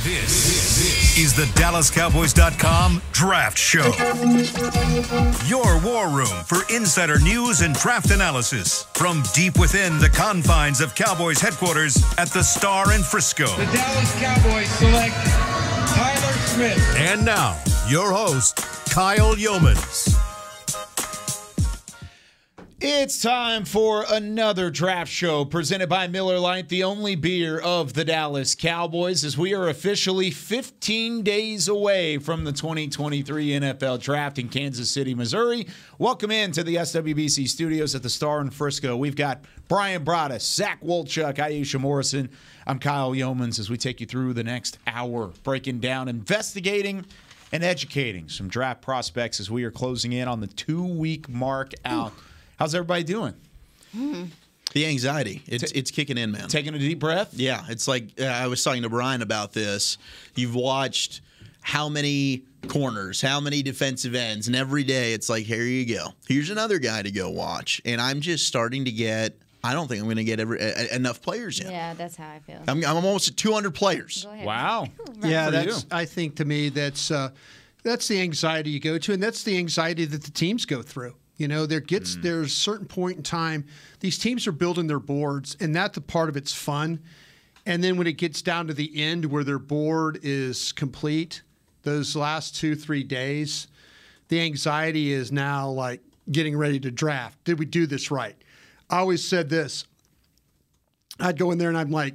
This is the DallasCowboys.com Draft Show. Your war room for insider news and draft analysis from deep within the confines of Cowboys headquarters at the Star in Frisco. The Dallas Cowboys select Tyler Smith. And now, your host, Kyle Yeomans. It's time for another draft show presented by Miller Lite, the only beer of the Dallas Cowboys, as we are officially 15 days away from the 2023 NFL Draft in Kansas City, Missouri. Welcome in to the SWBC studios at the Star in Frisco. We've got Brian Broaddus, Zach Wolchuk, Aisha Morrison. I'm Kyle Yeomans as we take you through the next hour, breaking down, investigating, and educating some draft prospects as we are closing in on the 2-week mark out. How's everybody doing? The anxiety. It's kicking in, man. Taking a deep breath? Yeah. It's like I was talking to Brian about this. You've watched how many corners, how many defensive ends, and every day it's like, here you go. Here's another guy to go watch. And I'm just starting to get – I don't think I'm going to get enough players yet. Yeah, that's how I feel. I'm almost at 200 players. Go ahead. Wow. Yeah, I think to me that's the anxiety you go to, and that's the anxiety that the teams go through. You know, there's a certain point in time, these teams are building their boards, and that's the part of it's fun. And then when it gets down to the end where their board is complete, those last 2-3 days, the anxiety is now like getting ready to draft. Did we do this right? I always said this. I'd go in there and I'm like,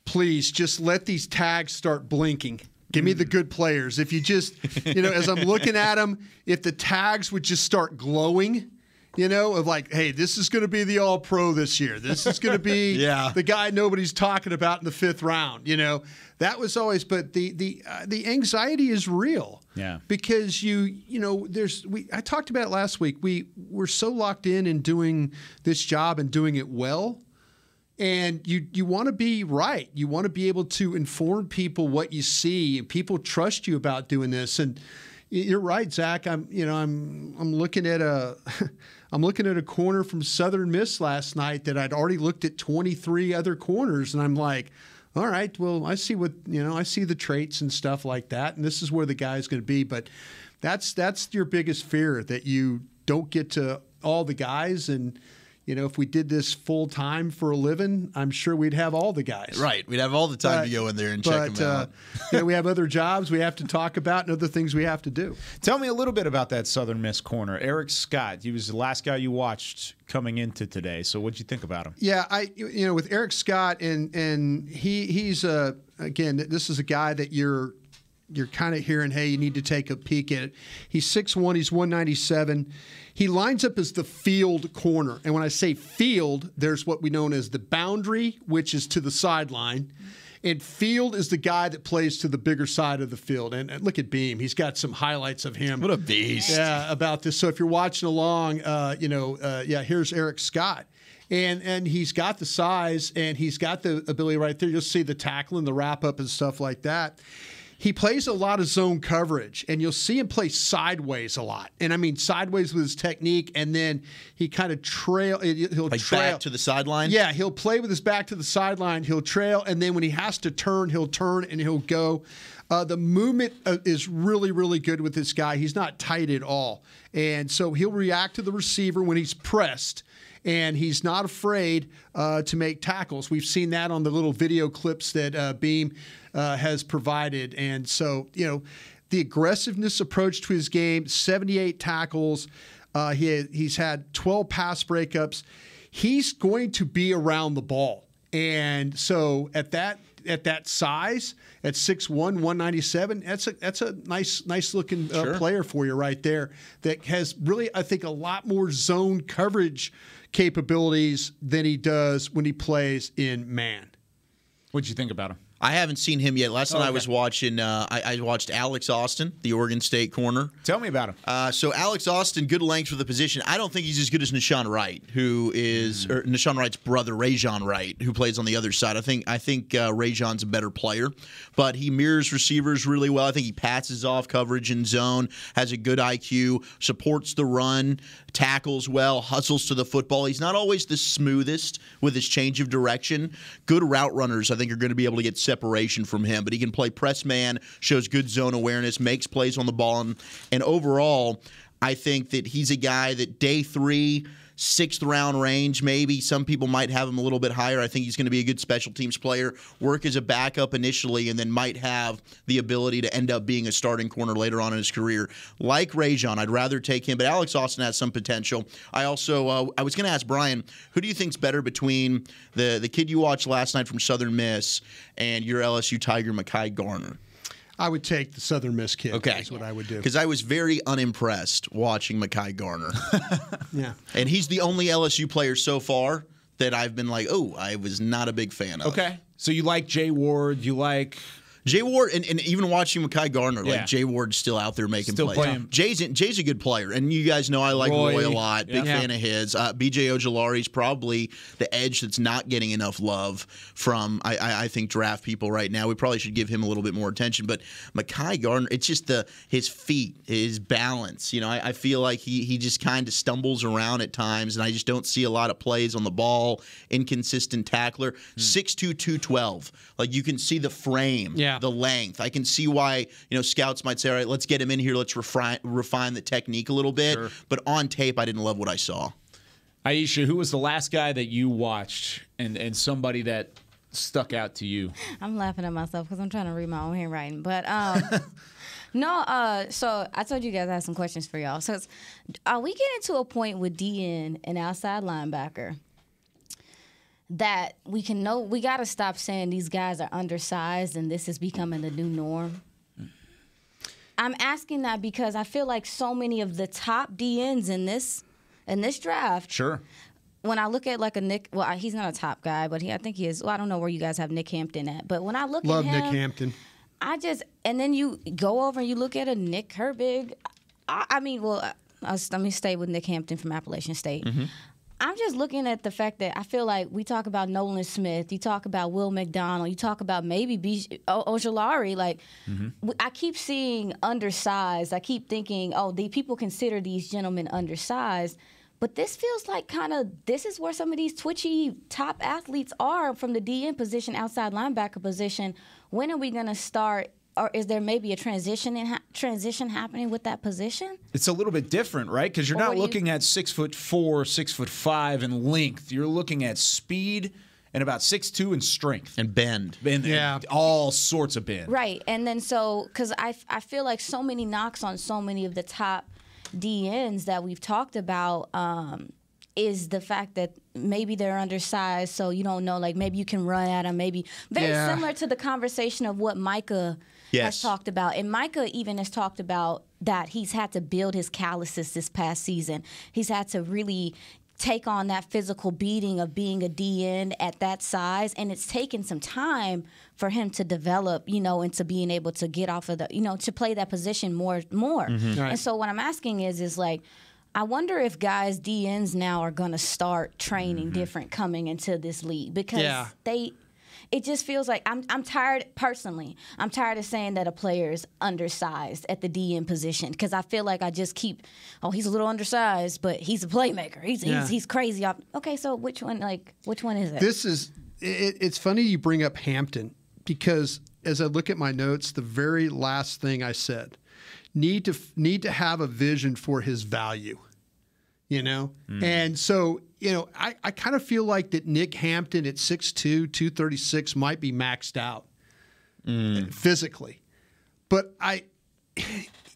please just let these tags start blinking. Give me the good players. If you just, as I'm looking at them, if the tags would just start glowing, of like, hey, this is going to be the All-Pro this year. This is going to be the guy nobody's talking about in the 5th round. That was always. But the anxiety is real. Yeah. Because I talked about it last week. We're so locked in doing this job and doing it well. And you want to be right. You want to be able to inform people what you see, and people trust you about doing this. And you're right, Zach. I'm looking at a corner from Southern Miss last night that I'd already looked at 23 other corners, and I'm like, all right, well, I see I see the traits and stuff like that, and this is where the guy's going to be. But that's your biggest fear, that you don't get to all the guys. And if we did this full time for a living, I'm sure we'd have all the guys. Right. We'd have all the time to go in there and check them out. We have other jobs we have to talk about and other things we have to do. Tell me a little bit about that Southern Miss corner. Eric Scott, he was the last guy you watched coming into today. So what'd you think about him? Yeah, with Eric Scott, and he's again, this is a guy that you're kind of hearing, hey, you need to take a peek at it. He's 6'1", he's 197. He lines up as the field corner. And when I say field, there's what we know as the boundary, which is to the sideline. And field is the guy that plays to the bigger side of the field. And look at Beam. He's got some highlights of him. What a beast. Yeah, about this. So if you're watching along, here's Eric Scott. And he's got the size, and he's got the ability right there. You'll see the tackling, the wrap-up, and stuff like that. He plays a lot of zone coverage, and you'll see him play sideways a lot. And I mean sideways with his technique, and then he kind of he'll trail back to the sideline? Yeah, he'll play with his back to the sideline. He'll trail, and then when he has to turn, he'll turn and he'll go. The movement is really, really good with this guy. He's not tight at all. And so he'll react to the receiver when he's pressed. And he's not afraid to make tackles. We've seen that on the little video clips that Beam has provided. And so, the aggressiveness approach to his game, 78 tackles. He's had 12 pass breakups. He's going to be around the ball. And so at that size, at 6'1", 197, that's a nice looking player for you right there that has really, I think, a lot more zone coverage capabilities than he does when he plays in man. What'd you think about him? I haven't seen him yet. Last night I was watching. I watched Alex Austin, the Oregon State corner. Tell me about him. So Alex Austin, good length for the position. I don't think he's as good as Nashawn Wright, who is or Nashawn Wright's brother, Rajon Wright, who plays on the other side. I think Rajon's a better player, but he mirrors receivers really well. I think he passes off coverage in zone, has a good IQ, supports the run, tackles well, hustles to the football. He's not always the smoothest with his change of direction. Good route runners, I think, are going to be able to get separation from him, but he can play press man, shows good zone awareness, makes plays on the ball, and overall, I think that he's a guy that day 3, 6th round range, maybe. Some people might have him a little bit higher. I think he's going to be a good special teams player, work as a backup initially, and then might have the ability to end up being a starting corner later on in his career. Like Rajon, I'd rather take him, but Alex Austin has some potential. I also, I was going to ask Brian, who do you think's better between the kid you watched last night from Southern Miss and your LSU Tiger, Mekhi Garner? I would take the Southern Miss kid. Okay. That's what I would do. Because I was very unimpressed watching Mekhi Garner. Yeah. And he's the only LSU player so far that I've been like, oh, I was not a big fan of. Okay. So you like Jay Ward, you like Jay Ward, and even watching Mekhi Garner, Yeah. like Jay Ward's still out there making Still plays. playing. Jay's a good player, and you guys know I like Roy a lot. Big fan of his. B.J. Ojolari's probably the edge that's not getting enough love from, I think, draft people right now. We probably should give him a little bit more attention. But Mekhi Garner, it's just his feet, his balance. You know, I feel like he just kind of stumbles around at times, and I just don't see a lot of plays on the ball. Inconsistent tackler. 6'2", 212. Like, you can see the frame. Yeah. The length. I can see why, scouts might say, all right, let's get him in here. Let's refine the technique a little bit. Sure. But on tape, I didn't love what I saw. Aisha, who was the last guy that you watched and somebody that stuck out to you? I'm laughing at myself because I'm trying to read my own handwriting. But so I told you guys I had some questions for y'all. So are we getting to a point with DN and outside linebacker that we got to stop saying these guys are undersized and this is becoming the new norm? I'm asking that because I feel like so many of the top DNs in this draft. Sure. When I look at like a Nick, well, he's not a top guy, but I think he is. Well, I don't know where you guys have Nick Hampton at, but when I look Love at him, Nick Hampton. And then you go over and you look at a Nick Herbig. Let me stay with Nick Hampton from Appalachian State. Mm-hmm. I'm just looking at the fact that I feel like we talk about Nolan Smith, you talk about Will McDonald, you talk about maybe Ojolari. Like, I keep seeing undersized. I keep thinking, the people consider these gentlemen undersized. But this feels like this is where some of these twitchy top athletes are from the DN position, outside linebacker position. When are we going to start? Or is there maybe a transition happening with that position? It's a little bit different, right? Because you're not looking at 6'4", 6'5" in length. You're looking at speed and about 6'2" in strength And bend. And all sorts of bend. Right, and then because I feel like so many knocks on so many of the top DNs that we've talked about is the fact that maybe they're undersized, so you don't know, like maybe you can run at them, maybe very similar to the conversation of what Micah has talked about. And Micah even has talked about that he's had to build his calluses this past season. He's had to really take on that physical beating of being a DN at that size, and it's taken some time for him to develop, into being able to get off of to play that position more. Mm-hmm. Right. And so what I'm asking is like, I wonder if guys, DNs now are going to start training different coming into this league because it just feels like I'm tired personally. I'm tired of saying that a player is undersized at the DN position because I feel like I just keep, he's a little undersized, but he's a playmaker. He's crazy. Okay, so which one is it? It's funny you bring up Hampton because as I look at my notes, the very last thing I said, need to have a vision for his value. And so, I kind of feel like that Nick Hampton at 6'2", 236 might be maxed out physically. But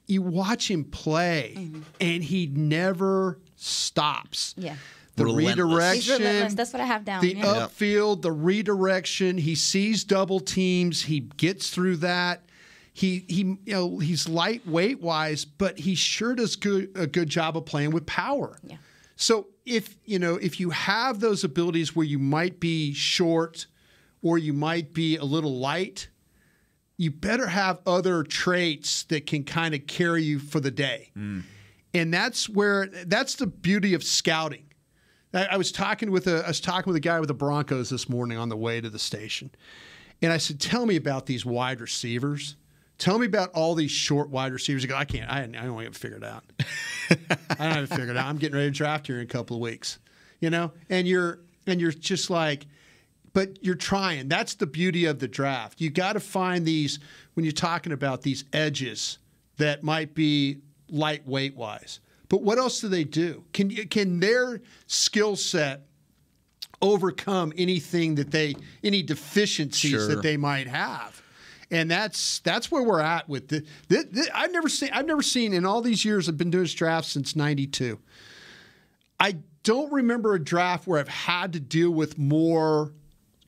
you watch him play, and he never stops. Yeah. The Relentless. redirection. He's relentless. That's what I have down. The upfield, the redirection. He sees double teams. He gets through that. He's lightweight wise, but he sure does a good job of playing with power. Yeah. So if you have those abilities where you might be short or you might be a little light, you better have other traits that can kind of carry you for the day. And that's the beauty of scouting. I was talking with a guy with the Broncos this morning on the way to the station, and I said, "Tell me about these wide receivers. Tell me about all these short wide receivers." He goes, "I can't. I don't have it figured out. I don't have it figured out. I'm getting ready to draft here in a couple of weeks, And you're just like, but you're trying. That's the beauty of the draft. You got to find these, when you're talking about these edges that might be lightweight wise. But what else do they do? Can their skill set overcome anything that any deficiencies that they might have? And that's where we're at with I've never seen in all these years I've been doing this draft since '92. I don't remember a draft where I've had to deal with more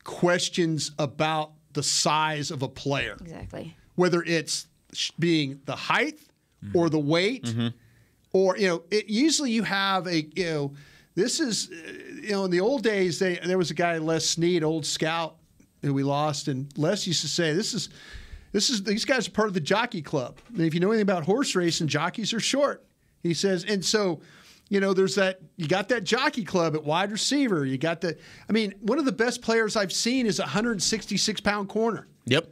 questions about the size of a player. Exactly. Whether it's being the height or the weight, or usually you have this is in the old days there was a guy, Les Snead, old scout who we lost, and Les used to say these guys are part of the jockey club. And if you know anything about horse racing, jockeys are short. He says, and so there's you got that jockey club at wide receiver. You got one of the best players I've seen is a 166-pound corner. Yep.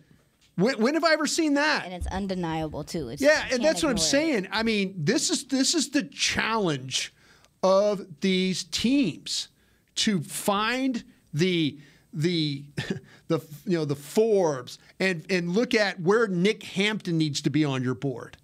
When have I ever seen that? And it's undeniable too. And that's what I'm saying. I mean, this is the challenge of these teams, to find the Forbes and look at where Nick Hampton needs to be on your board.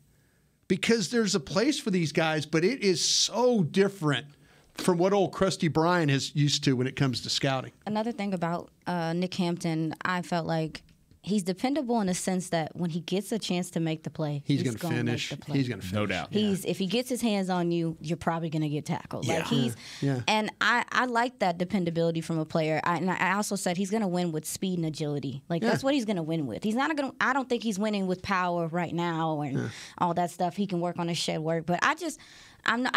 Because there's a place for these guys, but it is so different from what old Krusty Bryan is used to when it comes to scouting. Another thing about Nick Hampton, I felt like he's dependable in the sense that when he gets a chance to make the play, he's going to finish. He's going to finish. No doubt. If he gets his hands on you, you're probably going to get tackled. Yeah. And I like that dependability from a player. And I also said he's going to win with speed and agility. That's what he's going to win with. He's not going to. I don't think he's winning with power right now and all that stuff. He can work on his shed work, but I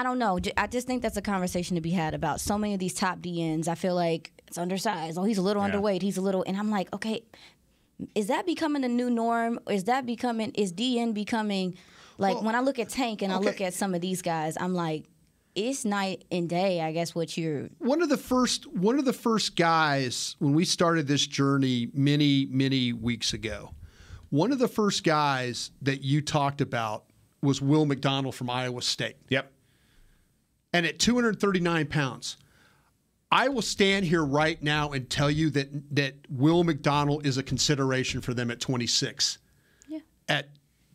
don't know. I just think that's a conversation to be had about so many of these top DNs. I feel like it's undersized. Oh, he's a little underweight. He's a little, and I'm like, okay. Is that becoming the new norm? Is DN becoming when I look at Tank and I look at some of these guys, I'm like, it's night and day, I guess, what you're. One of the first guys when we started this journey many weeks ago, one of the first guys that you talked about was Will McDonald from Iowa State. Yep. And at 239 pounds. I will stand here right now and tell you that Will McDonald is a consideration for them at 26. Yeah. At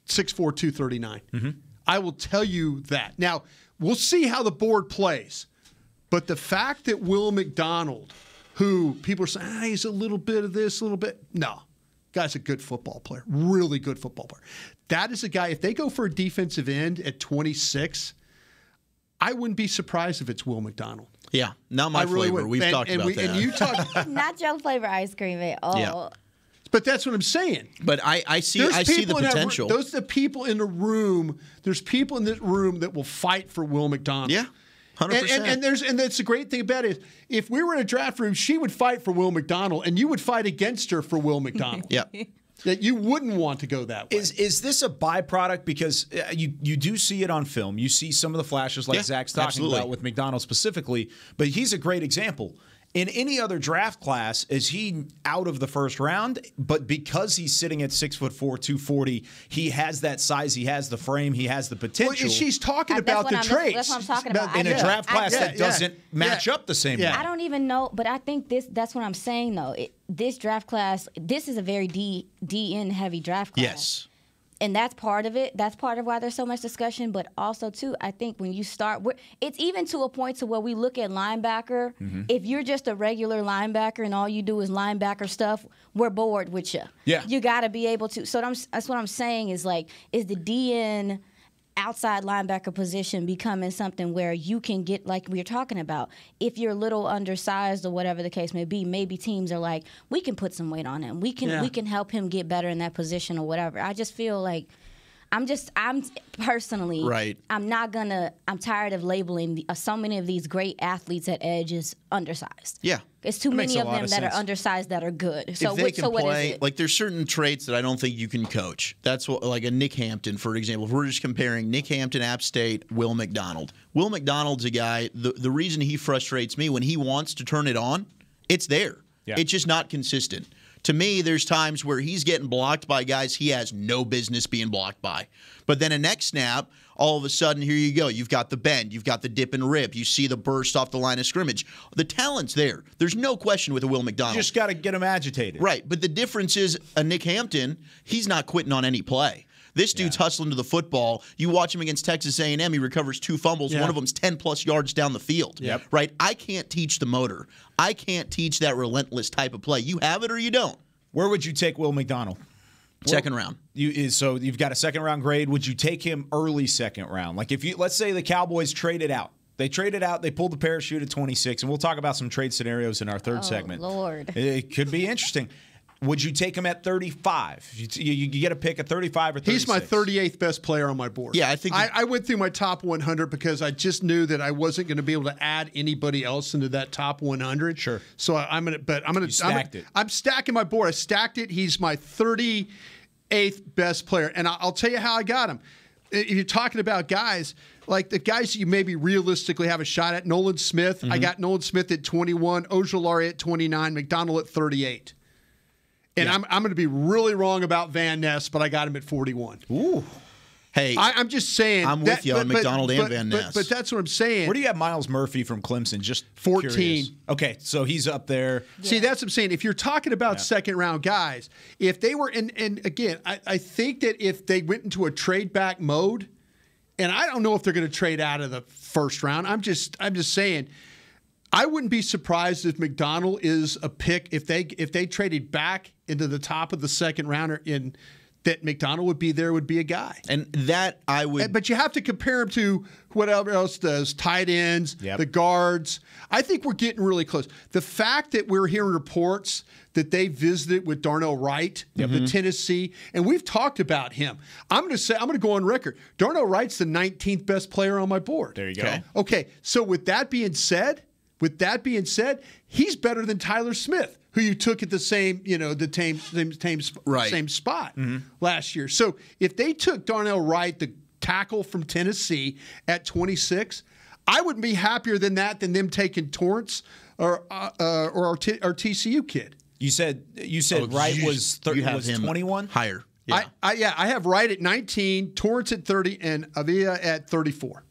6'4", 239. Mm-hmm. I will tell you that. Now, we'll see how the board plays. But the fact that Will McDonald, who people are saying, he's a little bit of this, a little bit. No. Guy's a good football player. Really good football player. That is a guy, if they go for a defensive end at 26, I wouldn't be surprised if it's Will McDonald. Yeah, not my flavor. We've talked about that. And you talk not your flavor ice cream at all. Yeah. But that's what I'm saying. But I see the potential. Those are the people in the room. There's people in this room that will fight for Will McDonald. Yeah, 100%. And that's the great thing about it. If we were in a draft room, she would fight for Will McDonald, and you would fight against her for Will McDonald. Yeah. That you wouldn't want to go that way. Is this a byproduct? Because you do see it on film. You see some of the flashes like Zach's talking about with McDonald specifically, but he's a great example. In any other draft class, is he out of the first round? But because he's sitting at 6'4", 240, he has that size, he has the frame, he has the potential. Well, she's talking about the traits. That's what I'm talking about. In a draft class that doesn't match up the same way. I don't even know, but I think that's what I'm saying, though. This draft class, this is a very DN heavy draft class. Yes. And that's part of it. That's part of why there's so much discussion. But also, too, I think when you start, it's even to a point to where we look at linebacker. Mm-hmm. If you're just a regular linebacker and all you do is linebacker stuff, we're bored with you. Yeah. You got to be able to. So that's what I'm saying is is the DN outside linebacker position becoming something where you can get, like we were talking about, if you're a little undersized or whatever the case may be, maybe teams are like, we can put some weight on him. We can help him get better in that position or whatever. I just feel like I'm personally, right. I'm tired of labeling so many of these great athletes at edge as undersized. Yeah. It's too many of them that are undersized that are good. So if they can what play, is it? there's certain traits that I don't think you can coach. That's what, like a Nick Hampton, for example. If we're just comparing Nick Hampton, App State, Will McDonald. Will McDonald's a guy, the reason he frustrates me, when he wants to turn it on, it's there. Yeah. It's just not consistent. To me, there's times where he's getting blocked by guys he has no business being blocked by. But then a next snap, all of a sudden, here you go. You've got the bend. You've got the dip and rip. You see the burst off the line of scrimmage. The talent's there. There's no question with a Will McDonald. You just got to get him agitated. Right. But the difference is a Nick Hampton, he's not quitting on any play. This dude's hustling to the football. You watch him against Texas A&M. He recovers 2 fumbles. Yeah. One of them's 10-plus yards down the field. Yep. Right? I can't teach the motor. I can't teach that relentless type of play. You have it or you don't. Where would you take Will McDonald? Second round. So you've got a second-round grade. Would you take him early second round? Like let's say the Cowboys traded out. They traded out. They pulled the parachute at 26, and we'll talk about some trade scenarios in our third segment. Lord. It could be interesting. Would you take him at 35? You get a pick at 35 or 36? He's my 38th best player on my board. Yeah, I think I went through my top 100 because I just knew that I wasn't going to be able to add anybody else into that top 100. Sure. So I'm stacked it. I'm stacking my board. I stacked it. He's my 38th best player, and I'll tell you how I got him. If you're talking about guys like the guys you maybe realistically have a shot at, Nolan Smith. I got Nolan Smith at 21, Ojulari at 29, McDonald at 38. And I'm going to be really wrong about Van Ness, but I got him at 41. Ooh. Hey, I'm just saying. I'm with you on McDonald and Van Ness. But that's what I'm saying. Where do you have Miles Murphy from Clemson? Just 14. curious. Okay, so he's up there. See, that's what I'm saying. If you're talking about second-round guys, if they were – and again, I think that if they went into a trade-back mode, and I don't know if they're going to trade out of the first round. I'm just saying – I wouldn't be surprised if McDonald is a pick if they traded back into the top of the second rounder in that McDonald would be a guy. And that I would. But you have to compare him to whatever else does, tight ends, the guards. I think we're getting really close. The fact that we're hearing reports that they visited with Darnell Wright, the Tennessee, and we've talked about him. I'm going to go on record. Darnell Wright's the 19th best player on my board. There you go. Okay. So with that being said, he's better than Tyler Smith, who you took at the same spot last year. So if they took Darnell Wright, the tackle from Tennessee, at 26, I wouldn't be happier than them taking Torrance or our TCU kid. You said Wright was 21 higher. Yeah. I have Wright at 19, Torrance at 30, and Avila at 34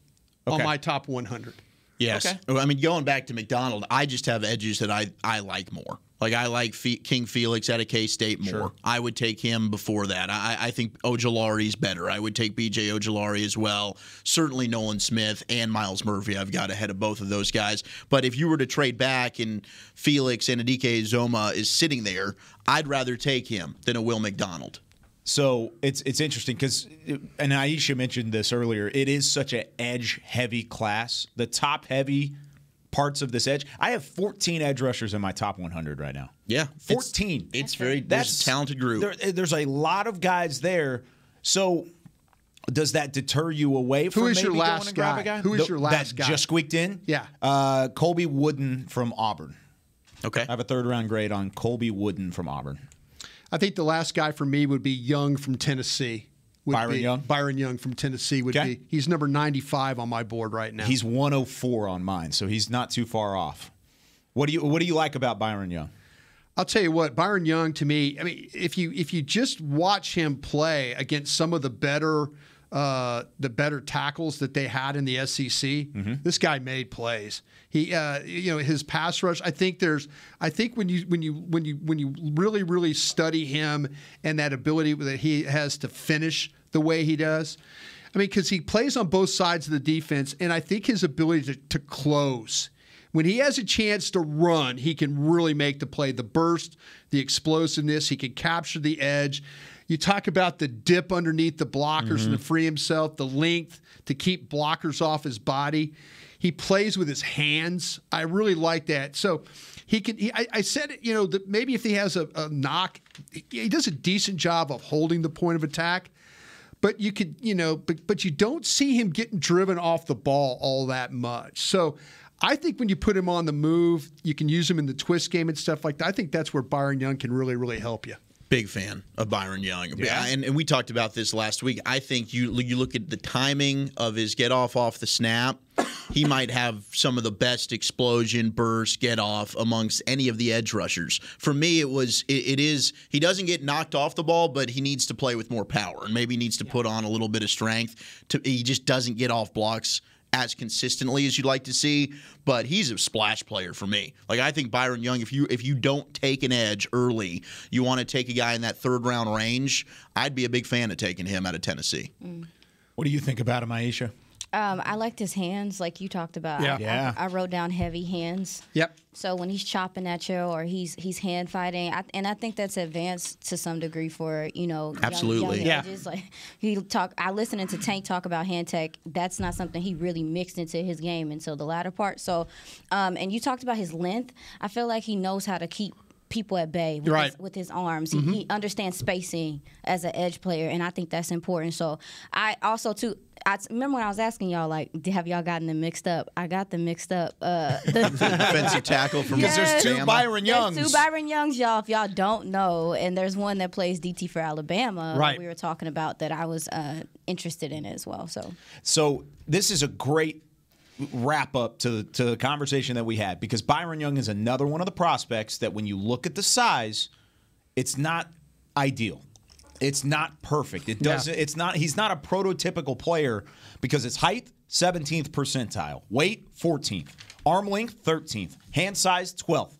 on my top 100. Yes. Okay. I mean, going back to McDonald, I just have edges that I like more. Like, I like King Felix out of K-State more. Sure. I would take him before that. I think Ojulari's better. I would take B.J. Ojulari as well. Certainly Nolan Smith and Miles Murphy I've got ahead of both of those guys. But if you were to trade back and Felix and Adike Uzoma is sitting there, I'd rather take him than a Will McDonald. So it's interesting because, and Aisha mentioned this earlier, it is such an edge-heavy class. The top-heavy parts of this edge. I have 14 edge rushers in my top 100 right now. Yeah. 14. That's a talented group. There's a lot of guys there. So does that deter you away from maybe going and grab a guy? Who is your last guy? Just squeaked in? Yeah. Colby Wooden from Auburn. Okay. I have a third-round grade on Colby Wooden from Auburn. I think the last guy for me would be Young from Tennessee. Byron Young from Tennessee would be. He's number 95 on my board right now. He's 104 on mine, so he's not too far off. What do you like about Byron Young? I'll tell you what, Byron Young to me. I mean, if you just watch him play against some of the better tackles that they had in the SEC, this guy made plays. He, his pass rush. I think when you really study him and that ability that he has to finish the way he does. I mean, because he plays on both sides of the defense, and I think his ability to close. When he has a chance to run, he can really make the play. The burst, the explosiveness, he can capture the edge. You talk about the dip underneath the blockers and to free himself, the length to keep blockers off his body. He plays with his hands. I really like that. So he can. I said, that maybe if he has a knock, he does a decent job of holding the point of attack. But you could, but you don't see him getting driven off the ball all that much. So I think when you put him on the move, you can use him in the twist game and stuff like that. I think that's where Byron Young can really, really help you. Big fan of Byron Young. Yeah. And we talked about this last week. I think you look at the timing of his get off the snap. he might have some of the best explosion, burst, get off amongst any of the edge rushers. For me, it is he doesn't get knocked off the ball, but he needs to play with more power and maybe needs to put on a little bit of strength. He just doesn't get off blocks as consistently as you'd like to see, but he's a splash player for me. Like, I think Byron Young, if you don't take an edge early, you want to take a guy in that third-round range, I'd be a big fan of taking him out of Tennessee. What do you think about him, Aisha? I liked his hands, like you talked about. Yeah. I wrote down heavy hands. Yep. So when he's chopping at you or he's hand fighting, and I think that's advanced to some degree for Absolutely. young edges. Like I listening to Tank talk about hand tech. That's not something he really mixed into his game until the latter part. So, and you talked about his length. I feel like he knows how to keep people at bay with his arms. He understands spacing as an edge player, and I think that's important. So I also I remember when I was asking y'all, like, have y'all gotten them mixed up? I got them mixed up. The defensive tackle from because there's two Byron Youngs. There's two Byron Youngs, y'all, if y'all don't know. And there's one that plays DT for Alabama. Right. We were talking about that I was interested in as well. So this is a great wrap up to the conversation that we had, because Byron Young is another one of the prospects that when you look at the size, it's not ideal. It's not perfect. It doesn't. It's not. He's not a prototypical player because his height 17th percentile, weight 14th, arm length 13th, hand size 12th.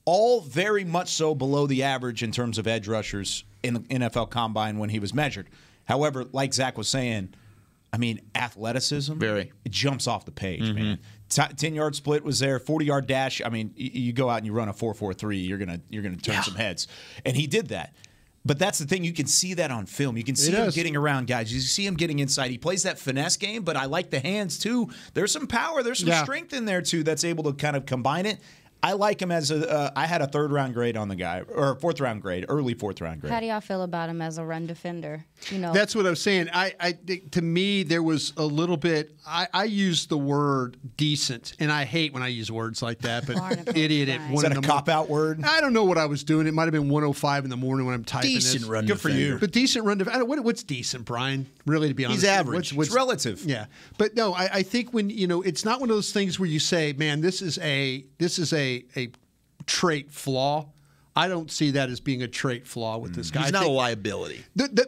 All very much so below the average in terms of edge rushers in the NFL Combine when he was measured. However, like Zach was saying, I mean, athleticism, it jumps off the page, man. 10-yard split was there, 40-yard dash. I mean, you go out and you run a 4.43, you're gonna turn some heads, and he did that. But that's the thing. You can see that on film. You can see him getting around guys. You see him getting inside. He plays that finesse game, but I like the hands, too. There's some power. There's some strength in there, too, that's able to kind of combine it. I like him as I had a third-round grade on the guy, or fourth-round grade, early fourth-round grade. How do y'all feel about him as a run defender? That's what I was saying. To me, there was a little bit. I used the word decent, and I hate when I use words like that. But idiot at Is that a cop-out word? I don't know what I was doing. It might have been 1:05 in the morning when I'm typing Decent this. run Good for you. But decent run defender. What's decent, Brian? Really, to be honest, he's average. What's it's relative. Yeah, but no, I think when it's not one of those things where you say, "Man, this is a trait flaw." I don't see that as being a trait flaw with this guy. He's not a liability.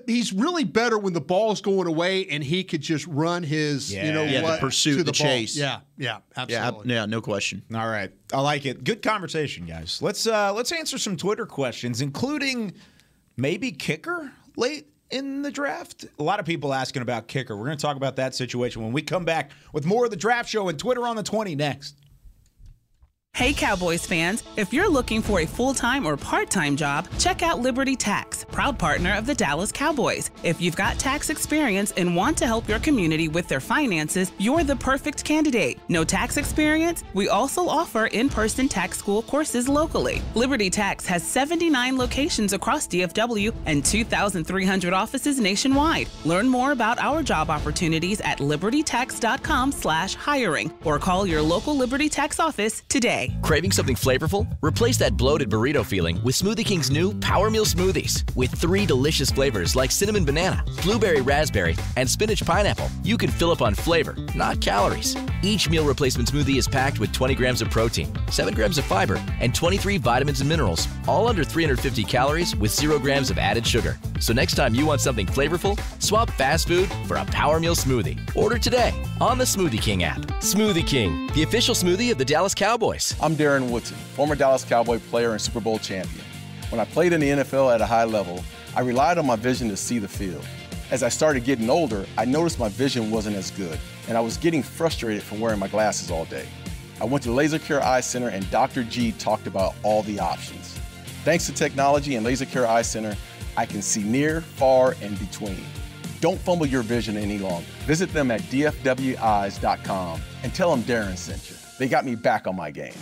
He's really better when the ball's going away and he could just run his, the pursuit, to the chase. Yeah, absolutely. Yeah, no question. All right. I like it. Good conversation, guys. Let's answer some Twitter questions, including maybe kicker late in the draft. A lot of people asking about kicker. We're going to talk about that situation when we come back with more of the Draft Show and Twitter on the 20 next. Hey Cowboys fans, if you're looking for a full-time or part-time job, check out Liberty Tax, proud partner of the Dallas Cowboys. If you've got tax experience and want to help your community with their finances, you're the perfect candidate. No tax experience? We also offer in-person tax school courses locally. Liberty Tax has 79 locations across DFW and 2,300 offices nationwide. Learn more about our job opportunities at libertytax.com/hiring or call your local Liberty Tax office today. Craving something flavorful? Replace that bloated burrito feeling with Smoothie King's new Power Meal Smoothies. With 3 delicious flavors like cinnamon banana, blueberry raspberry, and spinach pineapple, you can fill up on flavor, not calories. Each meal replacement smoothie is packed with 20 grams of protein, 7 grams of fiber, and 23 vitamins and minerals, all under 350 calories with 0 grams of added sugar. So next time you want something flavorful, swap fast food for a Power Meal Smoothie. Order today on the Smoothie King app. Smoothie King, the official smoothie of the Dallas Cowboys. I'm Darren Woodson, former Dallas Cowboy player and Super Bowl champion. When I played in the NFL at a high level, I relied on my vision to see the field. As I started getting older, I noticed my vision wasn't as good, and I was getting frustrated from wearing my glasses all day. I went to Laser Care Eye Center, and Dr. G talked about all the options. Thanks to technology and Laser Care Eye Center, I can see near, far, and between. Don't fumble your vision any longer. Visit them at dfweyes.com and tell them Darren sent you. They got me back on my game.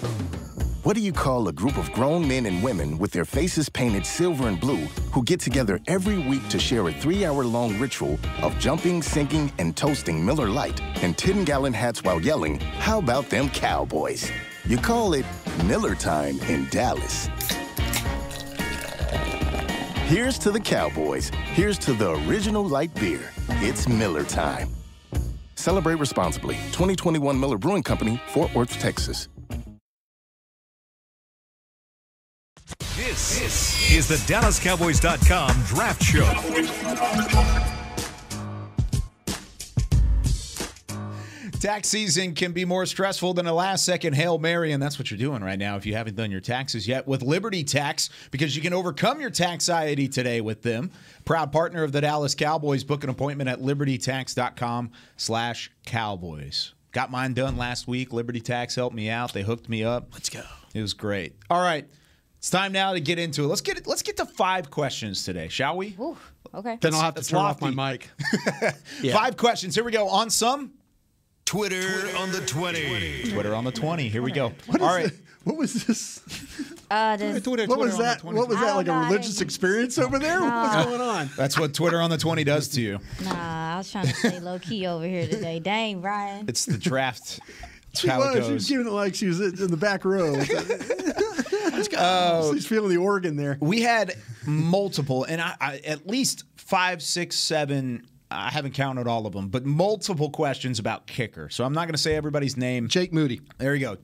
What do you call a group of grown men and women with their faces painted silver and blue who get together every week to share a 3-hour-long ritual of jumping, singing, and toasting Miller Lite in 10-gallon hats while yelling, "How about them Cowboys?" You call it Miller Time in Dallas. Here's to the Cowboys. Here's to the original light beer. It's Miller Time. Celebrate responsibly. 2021 Miller Brewing Company, Fort Worth, Texas. This is the DallasCowboys.com Draft Show. Tax season can be more stressful than a last-second Hail Mary, and that's what you're doing right now if you haven't done your taxes yet with Liberty Tax, because you can overcome your taxiety today with them. Proud partner of the Dallas Cowboys. Book an appointment at libertytax.com/Cowboys. Got mine done last week. Liberty Tax helped me out. They hooked me up. Let's go. It was great. All right. It's time now to get into it. Let's get to 5 questions today, shall we? Ooh, okay. Then I'll have to turn off my mic. 5 questions. Here we go. On some Twitter on the 20. Twitter on the 20. Here we go. All right. What was this? What was that? What was that? Like a religious experience over there? What's going on? That's what Twitter on the 20 does to you. Nah, I was trying to stay low key over here today. Dang, Brian. It's the draft. That's She how it goes. She was giving it like she was in the back row. She's feeling the organ there. We had multiple, and I at least 5, 6, 7. I haven't counted all of them, but multiple questions about kicker. So I'm not going to say everybody's name. Jake Moody. There you go.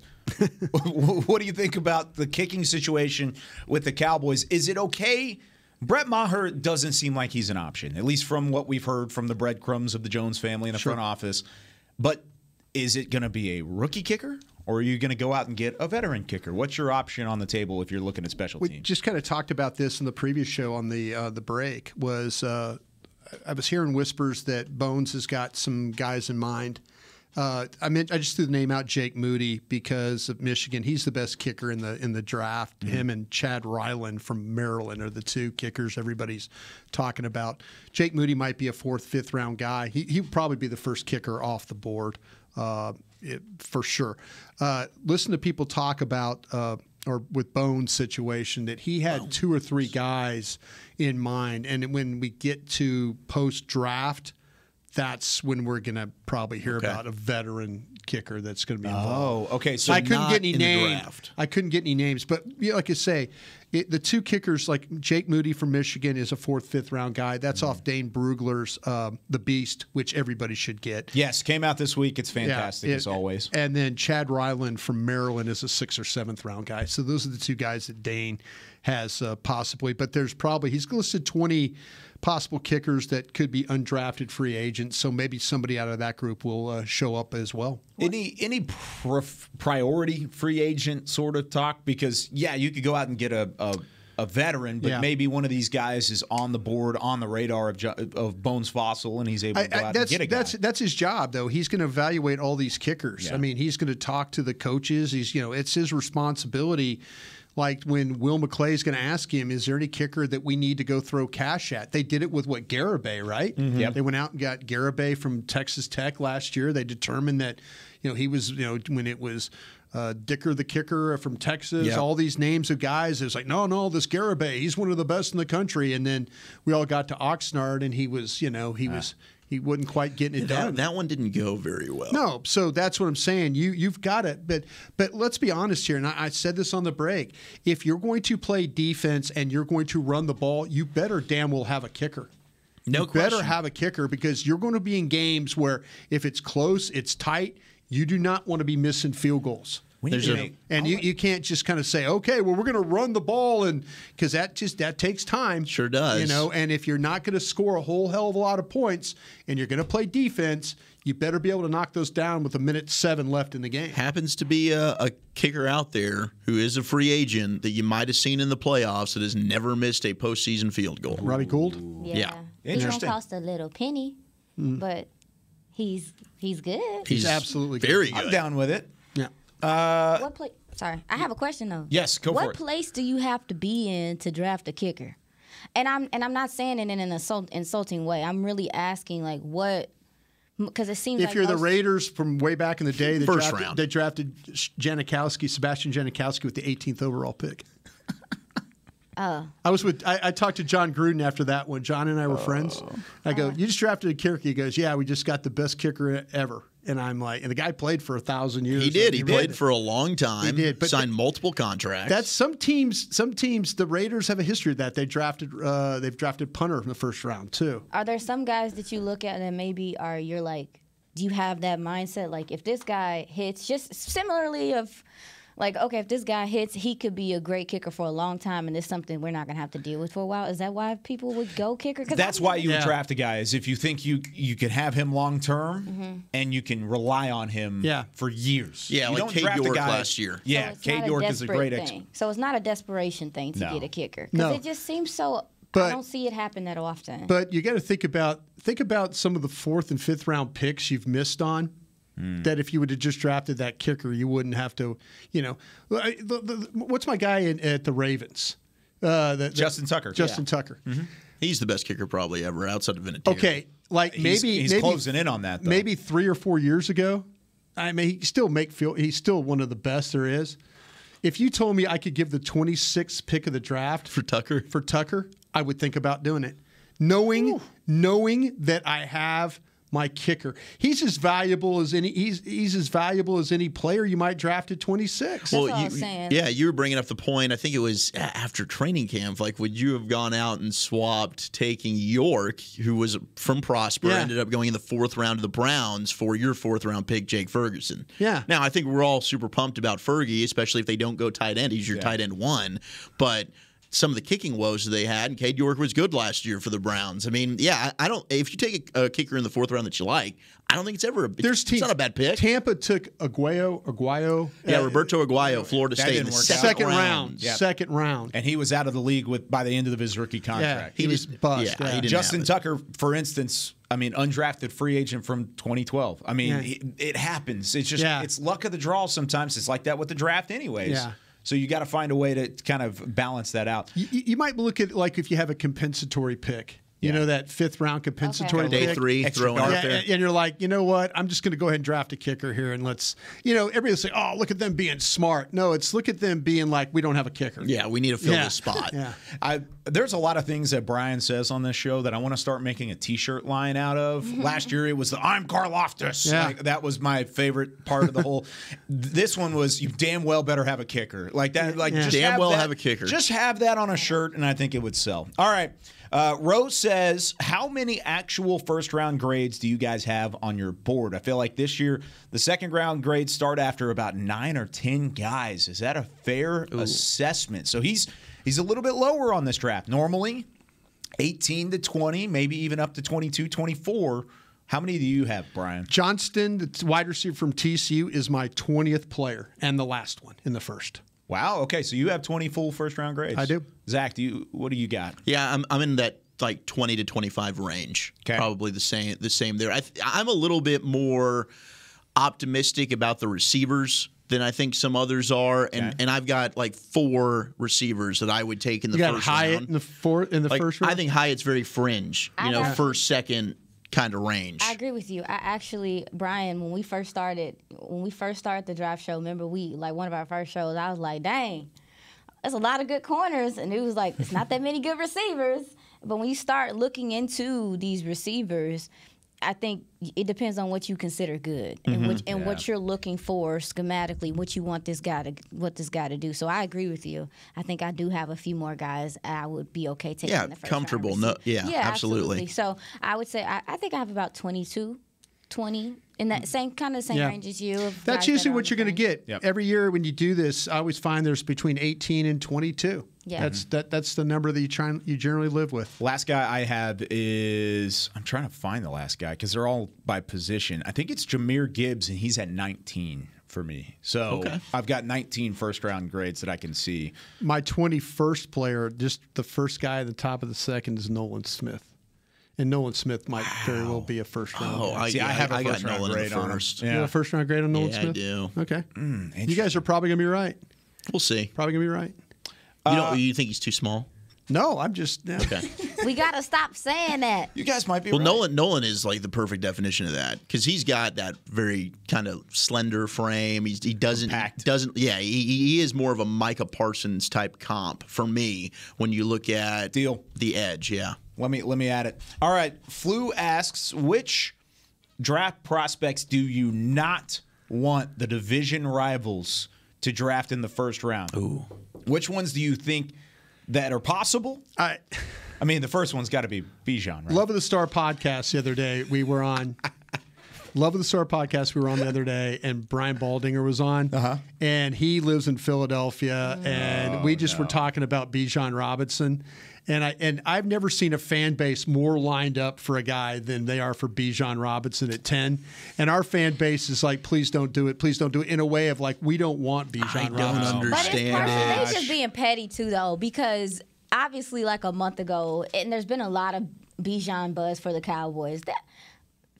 What do you think about the kicking situation with the Cowboys? Is it okay? Brett Maher doesn't seem like he's an option, at least from what we've heard from the breadcrumbs of the Jones family in the front office. But is it going to be a rookie kicker, or are you going to go out and get a veteran kicker? What's your option on the table if you're looking at special teams? We just kind of talked about this in the previous show on the break. I was hearing whispers that Bones has got some guys in mind. I just threw the name out, Jake Moody, because of Michigan. He's the best kicker in the draft. Mm-hmm. Him and Chad Ryland from Maryland are the 2 kickers everybody's talking about. Jake Moody might be a 4th, 5th round guy. He would probably be the first kicker off the board for sure. Listen to people talk about or with Bones' situation that he had 2 or 3 guys in mind, and when we get to post-draft, that's when we're going to probably hear about a veteran kicker that's going to be involved. Oh, okay. So I couldn't get any names. Draft. I couldn't get any names, but like I say, the 2 kickers, like Jake Moody from Michigan, is a 4th, 5th round guy. That's off Dane Brugler's The Beast, which everybody should get. Yes, came out this week. It's fantastic as always. And then Chad Ryland from Maryland is a 6th or 7th round guy. So those are the 2 guys that Dane has possibly. But there's probably, he's listed 20 possible kickers that could be undrafted free agents. So maybe somebody out of that group will show up as well. Any priority free agent sort of talk? Because, you could go out and get a veteran, but maybe one of these guys is on the board, on the radar of Bones Fossil, and he's able to go out and get a guy. That's his job, though. He's going to evaluate all these kickers. Yeah. I mean, he's going to talk to the coaches. It's his responsibility. Like when Will McClay is going to ask him, is there any kicker that we need to go throw cash at? They did it with Garibay, right? Mm-hmm. Yep. They went out and got Garibay from Texas Tech last year. They determined that, he was, when it was Dicker the kicker from Texas, all these names of guys, it was like, no, this Garibay, he's one of the best in the country. And then we all got to Oxnard, and he was, he wasn't quite getting it done. That one didn't go very well. No, so that's what I'm saying. You've got it, but let's be honest here. And I said this on the break. If you're going to play defense and you're going to run the ball, you better damn well have a kicker. No question. Better have a kicker, because you're going to be in games where if it's close, it's tight. You do not want to be missing field goals. You can't just kind of say, okay, well, we're going to run the ball, and because that takes time. Sure does. And if you're not going to score a whole hell of a lot of points and you're going to play defense, you better be able to knock those down with 1:07 left in the game. Happens to be a kicker out there who is a free agent that you might have seen in the playoffs that has never missed a postseason field goal. Robbie Gould? Yeah. He don't cost a little penny, but he's good. He's absolutely very good. I'm down with it. Yeah. What place? Sorry, I have a question though. Yes, go for it. What place do you have to be in to draft a kicker? And I'm not saying it in an insulting way. I'm really asking like what, because it seems if like you're the Raiders from way back in the day, first round, they drafted Sebastian Janikowski with the 18th overall pick. I talked to John Gruden after that one. John and I were friends. I go, you just drafted a kicker. He goes, yeah, we just got the best kicker ever. And I'm like, and the guy played for 1,000 years. He did. He played for a long time. He did. But signed multiple contracts. That's some teams. The Raiders have a history of that. They've drafted punter in the first round too. Are there some guys that you look at that maybe are you're like, do you have that mindset? Like, if this guy hits, just similarly of, like, okay, if this guy hits, he could be a great kicker for a long time, and it's something we're not going to have to deal with for a while. Is that why people would go kicker? That's why you would draft a guy, is if you think you can have him long term and you can rely on him for years. Yeah, you like Cade York last year. Yeah, Cade York is a great thing. So it's not a desperation thing to get a kicker. Because it just seems so. I don't see it happen that often. But you got to think about some of the 4th and 5th round picks you've missed on. That if you would have just drafted that kicker, you wouldn't have to, what's my guy at the Ravens? Justin Tucker. Justin Tucker. Mm-hmm. He's the best kicker probably ever outside of Vinatieri. Okay, like he's closing in on that, though. Maybe 3 or 4 years ago, I mean, he's still one of the best there is. If you told me I could give the 26th pick of the draft for Tucker, I would think about doing it. Knowing that I have my kicker. He's as valuable as any. He's as valuable as any player you might draft at 26. Well, I was saying. Yeah, you were bringing up the point. I think it was after training camp. Like, would you have gone out and swapped taking York, who was from Prosper, ended up going in the 4th round to the Browns for your 4th round pick, Jake Ferguson? Yeah. Now I think we're all super pumped about Fergie, especially if they don't go tight end. He's your tight end 1, but some of the kicking woes that they had, and Cade York was good last year for the Browns. I mean, I don't. If you take a kicker in the 4th round that you like, I don't think it's ever. It's not a bad pick. Tampa took Aguayo. Yeah, Roberto Aguayo, Florida State, in the second round. Yep. Second round, and he was out of the league by the end of his rookie contract. Yeah, he was bust. Yeah, Justin Tucker, for instance. I mean, undrafted free agent from 2012. I mean, it happens. It's just it's luck of the draw sometimes. It's like that with the draft, anyways. Yeah. So you got to find a way to kind of balance that out. You might look at, like, if you have a compensatory pick. You know, that 5th round compensatory pick. Day 3, throwing out there. And you're like, you know what? I'm just going to go ahead and draft a kicker here, and let's, everybody will say, oh, look at them being smart. No, it's look at them being like, we don't have a kicker. Yeah, we need to fill this spot. Yeah. There's a lot of things that Brian says on this show that I want to start making a T-shirt line out of. Last year it was I'm Karloftis. Yeah. Like, that was my favorite part of the whole. This one was you damn well better have a kicker. Like that. Like just damn have well that, have a kicker. Just have that on a shirt, and I think it would sell. All right. Rose says, how many actual first-round grades do you guys have on your board? I feel like this year the second-round grades start after about 9 or 10 guys. Is that a fair assessment? So he's a little bit lower on this draft. Normally, 18 to 20, maybe even up to 22, 24. How many do you have, Brian? Johnston, the wide receiver from TCU, is my 20th player and the last one in the first. Wow. Okay, so you have 20 full first-round grades. I do. Zach, what do you got? Yeah, I'm in that like 20 to 25 range. Okay. Probably the same there. I'm a little bit more optimistic about the receivers than I think some others are, and I've got like 4 receivers that I would take in the first Hyatt round. In the first round. I think Hyatt's very fringe. First, second kind of range. I agree with you. I actually, Brian, when we first started the draft show, remember one of our first shows, I was like, dang, there's a lot of good corners, and it was like, it's not that many good receivers. But when you start looking into these receivers, I think it depends on what you consider good and what you're looking for schematically, what you want this guy to do. So I agree with you. I think I do have a few more guys I would be okay taking in the first comfortable. round. Yeah, absolutely. So I would say I think I have about 22, 20 in that same range as you. That's usually what you're going to get. Yep. Every year when you do this, I always find there's between 18 and 22. Yeah. That's the number that you generally live with. Last guy I have is, I'm trying to find the last guy because they're all by position. I think it's Jahmyr Gibbs, and he's at 19 for me. So I've got 19 first-round grades that I can see. My 21st player, just the first guy at the top of the second, is Nolan Smith. And Nolan Smith might very well be a first-round grade. I have a got first-round Nolan grade in the on first. him. You have a first-round grade on Nolan Smith? I do. Okay. You guys are probably going to be right. We'll see. Probably going to be right. You think he's too small? No, I'm just okay. We got to stop saying that. You guys might be right. Well, Nolan is like the perfect definition of that because he's got that very kind of slender frame. He doesn't. Yeah, he is more of a Micah Parsons type comp for me when you look at the edge. Yeah. Let me add it. All right. Flu asks, which draft prospects do you not want the division rivals to draft in the first round? Ooh. Which ones do you think that are possible? I mean, the first one's got to be Bijan, right? Love of the Star podcast the other day we were on. Love of the Star podcast we were on the other day, and Brian Baldinger was on, and he lives in Philadelphia, and we just were talking about Bijan Robinson, and I've never seen a fan base more lined up for a guy than they are for Bijan Robinson at 10, and our fan base is like, please don't do it, in a way of like, we don't want Bijan Robinson. I don't understand But it's partially it. they just being petty too, though, because obviously, like a month ago, and there's been a lot of Bijan buzz for the Cowboys.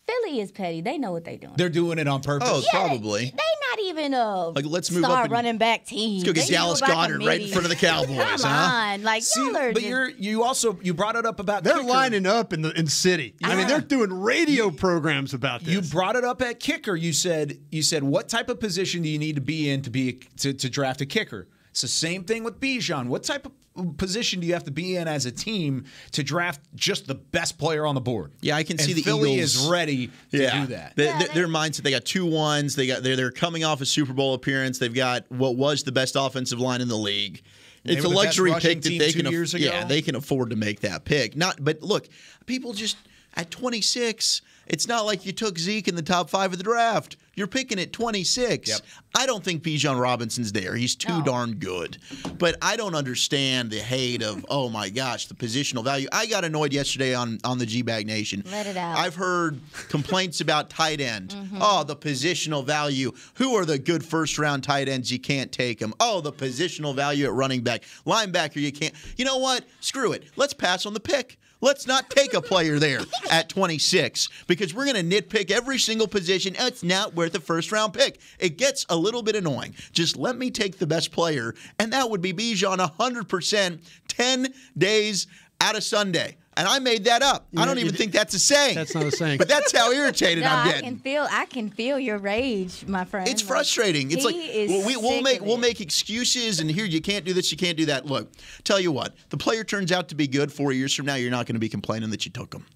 Philly is petty. They know what they're doing. They're doing it on purpose. Oh, probably. They not even a let's move star up and running back team. Let's go get They Dallas know about Goddard right in front of the Cowboys. Come on, like y'all are But just, you brought it up about They're kicker. lining up in city. I mean, they're doing radio programs about this. You brought it up at kicker. You said what type of position do you need to be in to draft a kicker? It's the same thing with Bijan. What type of position do you have to be in as a team to draft just the best player on the board? Yeah, I can see the Philly Eagles is ready to do that. Their mindset. They got 2 1s. They're coming off a Super Bowl appearance. They've got what was the best offensive line in the league. It's a were the luxury best pick that rushing they team can. 2 years ago. Yeah, they can afford to make that pick. But look, people just at 26. It's not like you took Zeke in the top 5 of the draft. You're picking at 26. Yep. I don't think Bijan Robinson's there. He's too darn good. But I don't understand the hate of, oh my gosh, the positional value. I got annoyed yesterday on the G-Bag Nation. Let it out. I've heard complaints about tight end. Oh, the positional value. Who are the good first-round tight ends? You can't take them. Oh, the positional value at running back. Linebacker, you can't. You know what? Screw it. Let's pass on the pick. Let's not take a player there at 26 because we're going to nitpick every single position. It's not worth a first-round pick. It gets a little bit annoying. Just let me take the best player, and that would be Bijan 100%, 10 days out of Sunday. And I made that up. I don't even think that's a saying. That's not a saying. But that's how irritated I'm getting. I can feel your rage, my friend. It's frustrating. It's like we'll make excuses, and here you can't do this, you can't do that. Look, tell you what, the player turns out to be good 4 years from now. You're not going to be complaining that you took him.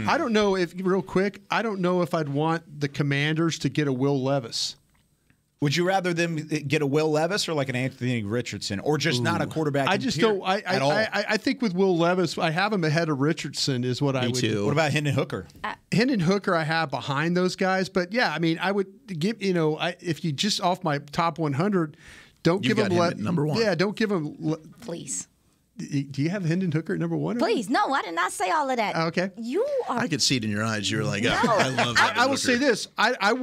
I don't know if I don't know if I'd want the Commanders to get a Will Levis. Would you rather them get a Will Levis or like an Anthony Richardson, or just not a quarterback? I just don't. at all? I think with Will Levis, I have him ahead of Richardson. Is what I would. too. What about Hendon Hooker? Hendon Hooker, I have behind those guys, but yeah, I mean, I would give. If you just off my top 100, don't You've give him got him at number 1. Yeah, don't give him. Please. Do you have Hendon Hooker at number 1? Please. No, I did not say all of that. Okay. You are. I could see it in your eyes. You're like, I love that. I will say this: I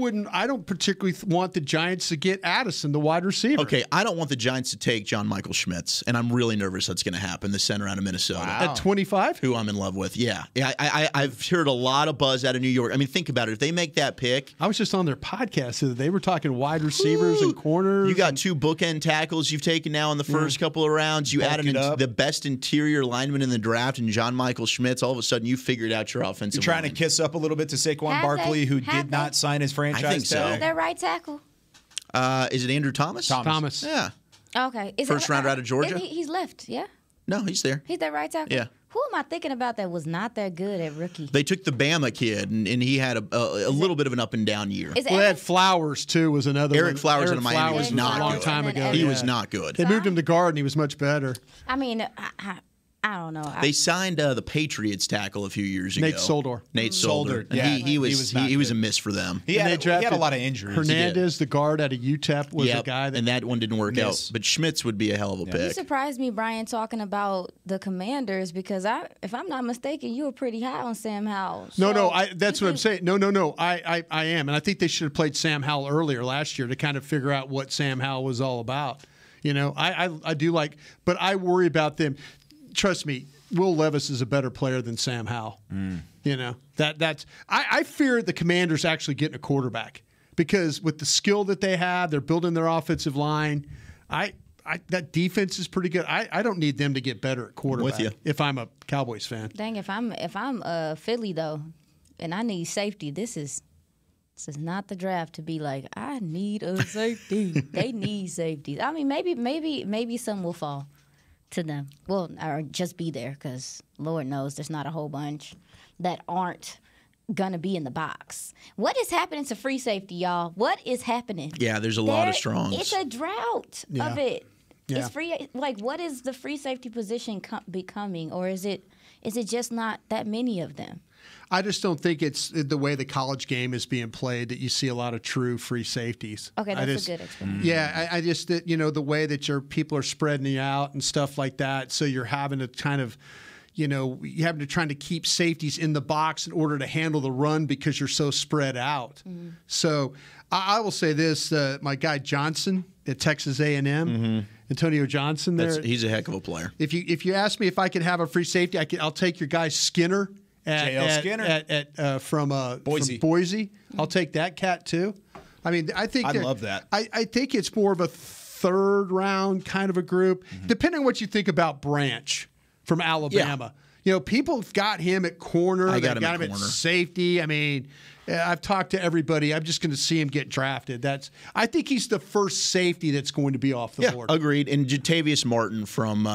don't particularly want the Giants to get Addison, the wide receiver. Okay, I don't want the Giants to take John Michael Schmitz, and I'm really nervous that's going to happen. The center out of Minnesota. At 25, who I'm in love with. Yeah, I've heard a lot of buzz out of New York. I mean, think about it. If they make that pick, I was just on their podcast. They were talking wide receivers and corners. You got 2 bookend tackles you've taken now in the first couple of rounds. You added the best interior lineman in the draft, and John Michael Schmitz. All of a sudden, you figured out your offensive. You're trying line. to kiss up a little bit to Saquon Barkley, who did not sign his franchise I think so. tag. Is that right tackle? Is it Andrew Thomas? Thomas. Yeah. Okay. First rounder out of Georgia? He's left, yeah? No, he's there. He's that right tackle? Yeah. Who am I thinking about that was not that good at rookie? They took the Bama kid, and he had a little bit of an up and down year. Well, they had Flowers too. Was another Eric one. Flowers out of Miami Flowers was not a long good. time ago. He was not good. They moved him to guard, and he was much better. I mean, I don't know. They signed the Patriots tackle a few years ago. Nate Solder. Nate Solder. And yeah. he was a miss for them. He had a drafted lot of injuries. Hernandez, the guard out of UTEP, was a guy and that one didn't work out. But Schmitz would be a hell of a You pick. surprised me, Brian, talking about the Commanders because if I'm not mistaken, you were pretty high on Sam Howell. No, that's what I'm saying. No, I am, and I think they should have played Sam Howell earlier last year to kind of figure out what Sam Howell was all about. I do like, but I worry about them. Trust me, Will Levis is a better player than Sam Howell. I fear the Commanders actually getting a quarterback because with the skill that they have, they're building their offensive line. That defense is pretty good. I don't need them to get better at quarterback. With you. If I'm a Cowboys fan. Dang, if I'm Philly though, and I need safety, this is not the draft to be like I need a safety. They need safeties. I mean, maybe some will fall to them. Well, or just be there because Lord knows there's not a whole bunch that aren't going to be in the box. What is happening to free safety, y'all? What is happening? Yeah, there's a lot of strongs. It's a drought of it. Yeah. It's free. Like, what is the free safety position becoming? Or is it Is it just not that many of them? I just don't think it's the way the college game is being played that you see a lot of true free safeties. Okay, that's a good explanation. Yeah, I just, the way that your people are spreading you out and stuff like that, so you're having to kind of, you're having to try to keep safeties in the box in order to handle the run because you're so spread out. So I will say this, my guy Johnson at Texas A&M, Antonio Johnson there. He's a heck of a player. If you ask me if I could have a free safety, I'll take your guy Skinner. From Boise. I'll take that cat too. I mean, I think I love that. I think it's more of a third round kind of a group, depending on what you think about Branch from Alabama. People have got him at corner. They've got him at safety. I mean, I've talked to everybody. I'm just going to see him get drafted. I think he's the first safety that's going to be off the board. Agreed. And Jatavius Martin from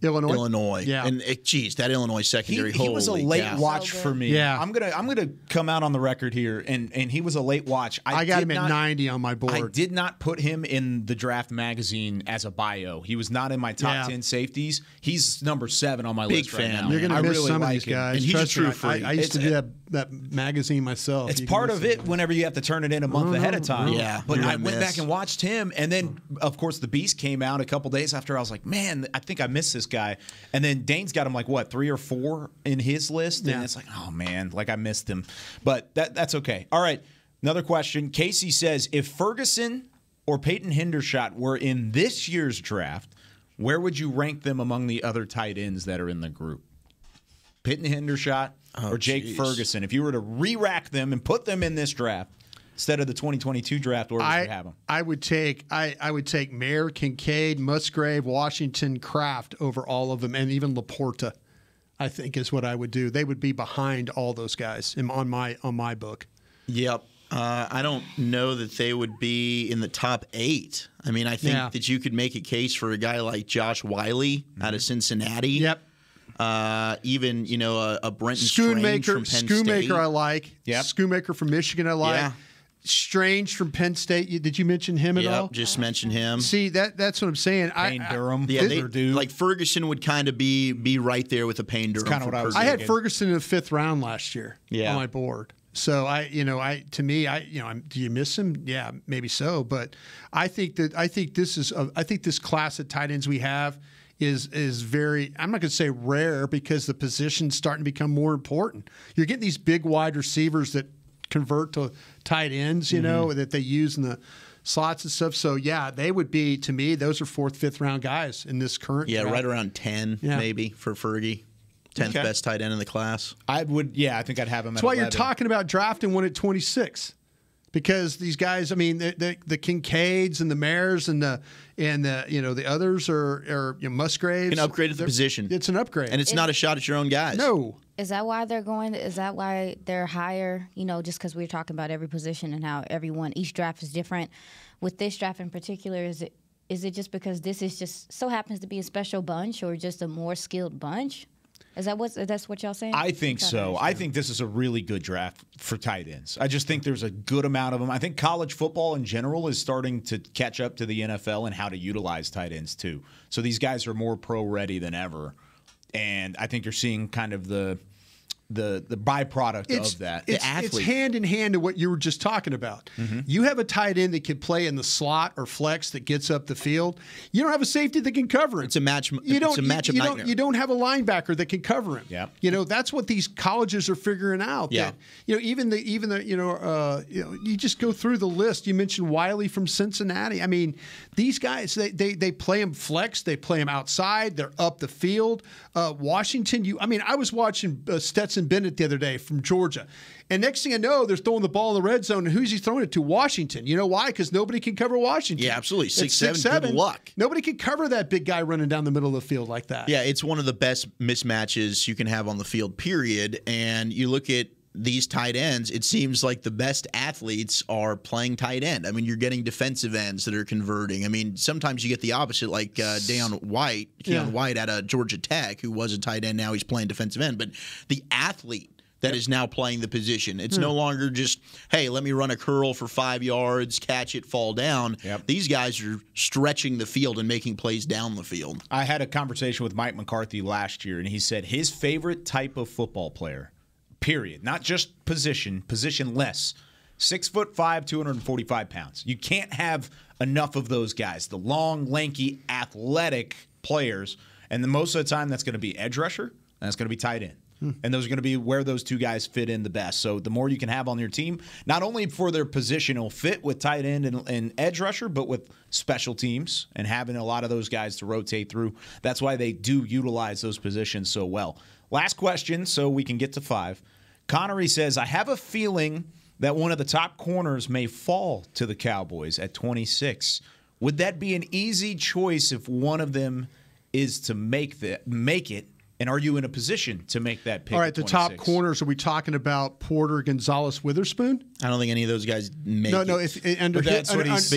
Illinois. Yeah. And that Illinois secondary. He was a late watch So for me. Yeah. I'm gonna come out on the record here, and he was a late watch. I got him at 90 on my board. I did not put him in the draft magazine as a bio. He was not in my top 10 safeties. He's number 7 on my list right now. You're going to miss really some of like these guys. And he's a true me, freak. I used to do that magazine myself. It's part of it whenever you have to turn it in a month ahead of time. Yeah, but you're I gonna went miss. back and watched him, and then of course the Beast came out a couple days after. I was like, man, I think I missed this guy. And then Dane's got him like 3 or 4 in his list, and it's like, oh man, like I missed him. But that's okay. All right, another question. Casey says, if Ferguson or Peyton Hendershot were in this year's draft, where would you rank them among the other tight ends that are in the group? Peyton Hendershot or Jake Ferguson? If you were to re-rack them and put them in this draft instead of the 2022 draft, where would you have them? I would take Mayer, Kincaid, Musgrave, Washington, Kraft over all of them, and even Laporta, I think, is what I would do. They would be behind all those guys on my book. Yep. I don't know that they would be in the top 8. I mean, I think that you could make a case for a guy like Josh Wiley out of Cincinnati. Yep. Even a Brenton Strange from Penn State. Schoonmaker I like. Yep. Schoonmaker from Michigan I like. Yeah. Strange from Penn State. Did you mention him at all? Just mention him. See, that's what I'm saying. Payne Durham. Like Ferguson would kind of be right there with a Payne Durham. Kind of what I was I had thinking. Ferguson in the 5th round last year Yeah. on my board. So do you miss him? Yeah, maybe so. But I think this class of tight ends we have is very, I'm not going to say rare, because the position's starting to become more important. You're getting these big wide receivers that convert to tight ends, that they use in the slots and stuff. So yeah, they would be, to me, those are 4th, 5th round guys in this current draft. Right around 10 maybe for Fergie. 10th best tight end in the class. I think I'd have him at 11. That's why you're talking about drafting one at 26. Because these guys, I mean, the Kincaids and the Mayers and the others are Musgraves. An upgrade at the position. It's an upgrade, and it's not a shot at your own guys. No. Is that why they're going? Is that why they're higher? Just because we're talking about every position and how each draft is different. With this draft in particular, is it just because this is just so happens to be a special bunch or just a more skilled bunch? That's what y'all saying? I think so. I think this is a really good draft for tight ends. I just think there's a good amount of them. I think college football in general is starting to catch up to the NFL and how to utilize tight ends too. So these guys are more pro ready than ever, and I think you're seeing kind of the byproduct of that. It's hand in hand to what you were just talking about. You have a tight end that can play in the slot or flex that gets up the field. You don't have a safety that can cover him. It's a matchup nightmare. You don't have a linebacker that can cover him. Yeah. That's what these colleges are figuring out. Yeah. That, you just go through the list. You mentioned Wiley from Cincinnati. I mean, these guys they play him flex. They play him outside. They're up the field. Washington. I was watching Stetson Bennett the other day from Georgia. And next thing I know, they're throwing the ball in the red zone. And who's he throwing it to? Washington. You know why? Because nobody can cover Washington. Yeah, absolutely. 6'7", good luck. Nobody can cover that big guy running down the middle of the field like that. Yeah, it's one of the best mismatches you can have on the field, period. And you look at these tight ends, it seems like the best athletes are playing tight end. I mean, you're getting defensive ends that are converting. I mean, sometimes you get the opposite, like Keon White out of Georgia Tech, who was a tight end. Now he's playing defensive end. But the athlete that is now playing the position. It's no longer just, hey, let me run a curl for 5 yards, catch it, fall down. These guys are stretching the field and making plays down the field. I had a conversation with Mike McCarthy last year, and he said his favorite type of football player, period, not just positionless, 6'5", 245 pounds. You can't have enough of those guys, the long, lanky, athletic players, and most of the time that's going to be edge rusher, and that's going to be tight end. And those are going to be where those two guys fit in the best. So the more you can have on your team, not only for their positional fit with tight end and edge rusher, but with special teams and having a lot of those guys to rotate through. That's why they do utilize those positions so well. Last question, so we can get to 5. Connery says, I have a feeling that one of the top corners may fall to the Cowboys at 26. Would that be an easy choice if one of them is to make it? And are you in a position to make that pick? All right, the top corners, are we talking about Porter, Gonzalez, Witherspoon? I don't think any of those guys make it. No, that's what he's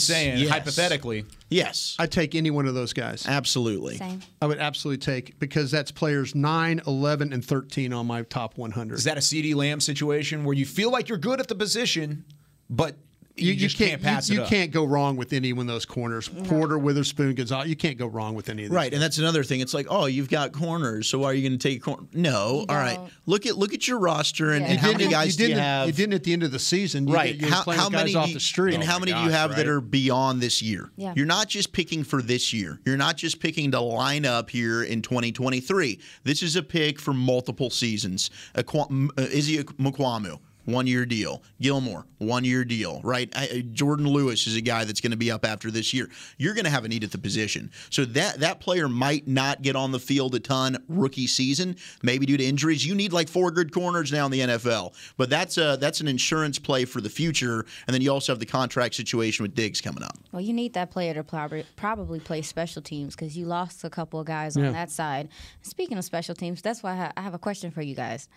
saying. Yes. Hypothetically. Yes. I'd take any one of those guys. Absolutely. Same. I would absolutely take, because that's players 9, 11, and 13 on my top 100. Is that a CeeDee Lamb situation where you feel like you're good at the position, but you just can't pass it up? You can't go wrong with any one of those corners. Porter, Witherspoon, Gonzalez. You can't go wrong with any of these. Right, and that's another thing. It's like, oh, you've got corners, so why are you going to take corner? No, all right. Look at your roster and how many guys do you have? You didn't at the end of the season. Right. How many off the street? And how many do you have that are beyond this year? Yeah. You're not just picking for this year. You're not just picking to line up here in 2023. This is a pick for multiple seasons. Izzy Mukwamu, 1-year deal. Gilmore, 1-year deal, right? Jordan Lewis is a guy that's going to be up after this year. You're going to have a need at the position. So that player might not get on the field a ton rookie season, maybe due to injuries. You need like 4 good corners now in the NFL. But that's an insurance play for the future. And then you also have the contract situation with Diggs coming up. Well, you need that player to probably play special teams because you lost a couple of guys on that side. Speaking of special teams, that's why I have a question for you guys.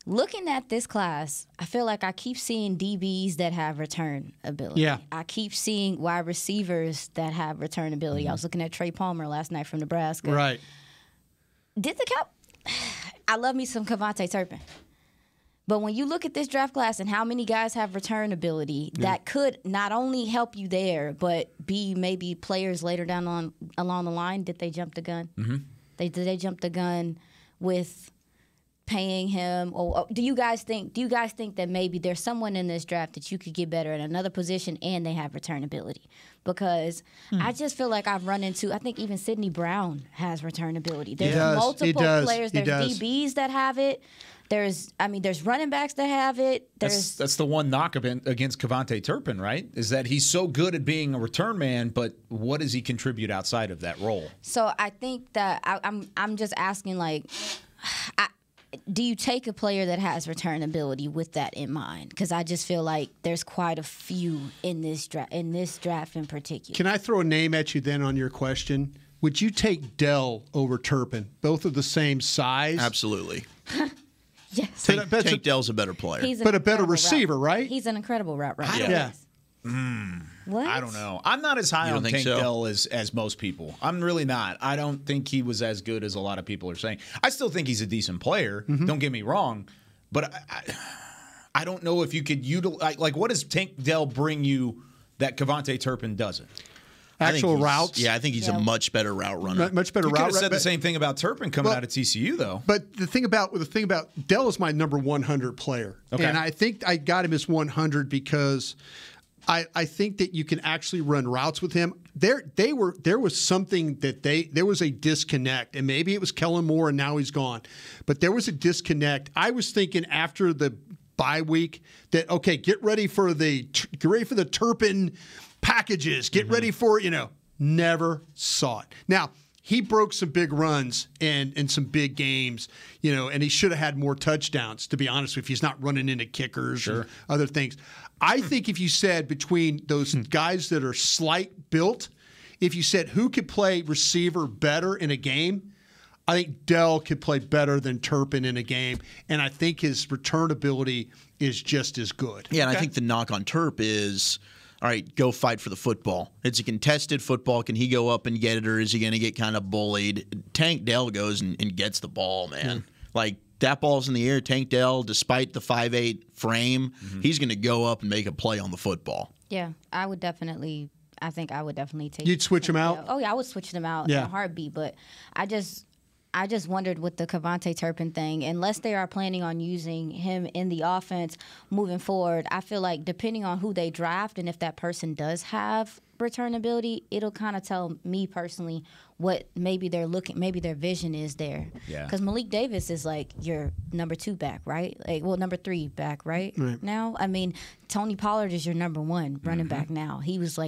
Looking at this class, I feel like I keep seeing DBs that have return ability. Yeah. I keep seeing wide receivers that have return ability. I was looking at Trey Palmer last night from Nebraska. Right. I love me some Kevontae Turpin. But when you look at this draft class and how many guys have return ability, that could not only help you there, but be maybe players later down along the line. Did they jump the gun? Mm-hmm. Did they jump the gun with paying him? Or do you guys think that maybe there's someone in this draft that you could get better at another position and they have return ability? Because I just feel like I've run into, I think even Sidney Brown has return ability. There's multiple players. There's DBs that have it. There's running backs that have it. That's the one knock against Kevontae Turpin, right? Is that he's so good at being a return man, but what does he contribute outside of that role? So I think that I'm just asking, like, do you take a player that has return ability with that in mind? Because I just feel like there's quite a few in this draft in particular. Can I throw a name at you then on your question? Would you take Dell over Turpin? Both of the same size? Absolutely. Yes. Tank Dell's a better player. But a better receiver, right? He's an incredible route runner. Yeah. What? I don't know. I'm not as high on Tank Dell as most people. I'm really not. I don't think he was as good as a lot of people are saying. I still think he's a decent player. Mm-hmm. Don't get me wrong. But I don't know if you could utilize. Like, what does Tank Dell bring you that Kevontae Turpin doesn't? Actual routes? Yeah, I think he's a much better route runner. Much better you route runner. You could have said the same thing about Turpin coming out of TCU, though. But the thing about Dell is my number 100 player. Okay. And I think I got him as 100 because I think that you can actually run routes with him. There was something that there was a disconnect, and maybe it was Kellen Moore, and now he's gone. But there was a disconnect. I was thinking after the bye week that get ready for the Turpin packages. Get ready for Never saw it. Now he broke some big runs and some big games, and he should have had more touchdowns. To be honest with you, he's not running into kickers and other things. I think if you said between those guys that are slight built, if you said who could play receiver better in a game, I think Dell could play better than Turpin in a game, and I think his return ability is just as good. Yeah, and I think the knock on Turp is, all right, go fight for the football. It's a contested football. Can he go up and get it, or is he going to get kind of bullied? Tank Dell goes and gets the ball, man. Like, that ball's in the air. Tank Dell, despite the 5'8" frame, he's going to go up and make a play on the football. Yeah, I think I would definitely take. You'd switch him out? Oh yeah, I would switch them out in a heartbeat. But I just wondered with the Kevontae Turpin thing, unless they are planning on using him in the offense moving forward, I feel like depending on who they draft and if that person does have return ability, it'll kind of tell me personally what maybe their vision is there. Yeah. Because Malik Davis is like your number 2 back, right? Number 3 back, right? Now? I mean, Tony Pollard is your number 1 running back now. He was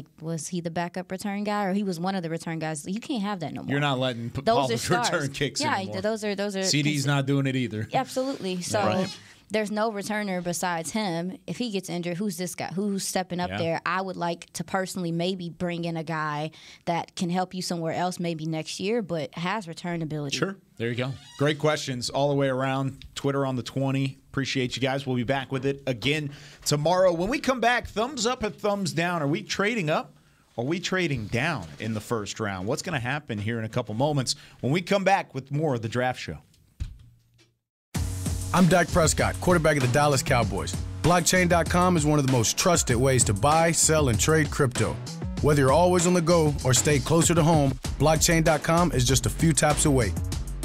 he the backup return guy, or he was one of the return guys? You can't have that no more. You're not letting Pollard return kicks anymore. Yeah, those are CD's not doing it either. Absolutely. So there's no returner besides him. If he gets injured, who's this guy? Who's stepping up there? I would like to personally maybe bring in a guy that can help you somewhere else maybe next year, but has return ability. Sure. There you go. Great questions all the way around. Twitter on the 20. Appreciate you guys. We'll be back with it again tomorrow. When we come back, thumbs up or thumbs down? Are we trading up? Are we trading down in the first round? What's going to happen here in a couple moments when we come back with more of the Draft Show? I'm Dak Prescott, quarterback of the Dallas Cowboys. Blockchain.com is one of the most trusted ways to buy, sell, and trade crypto. Whether you're always on the go or stay closer to home, Blockchain.com is just a few taps away.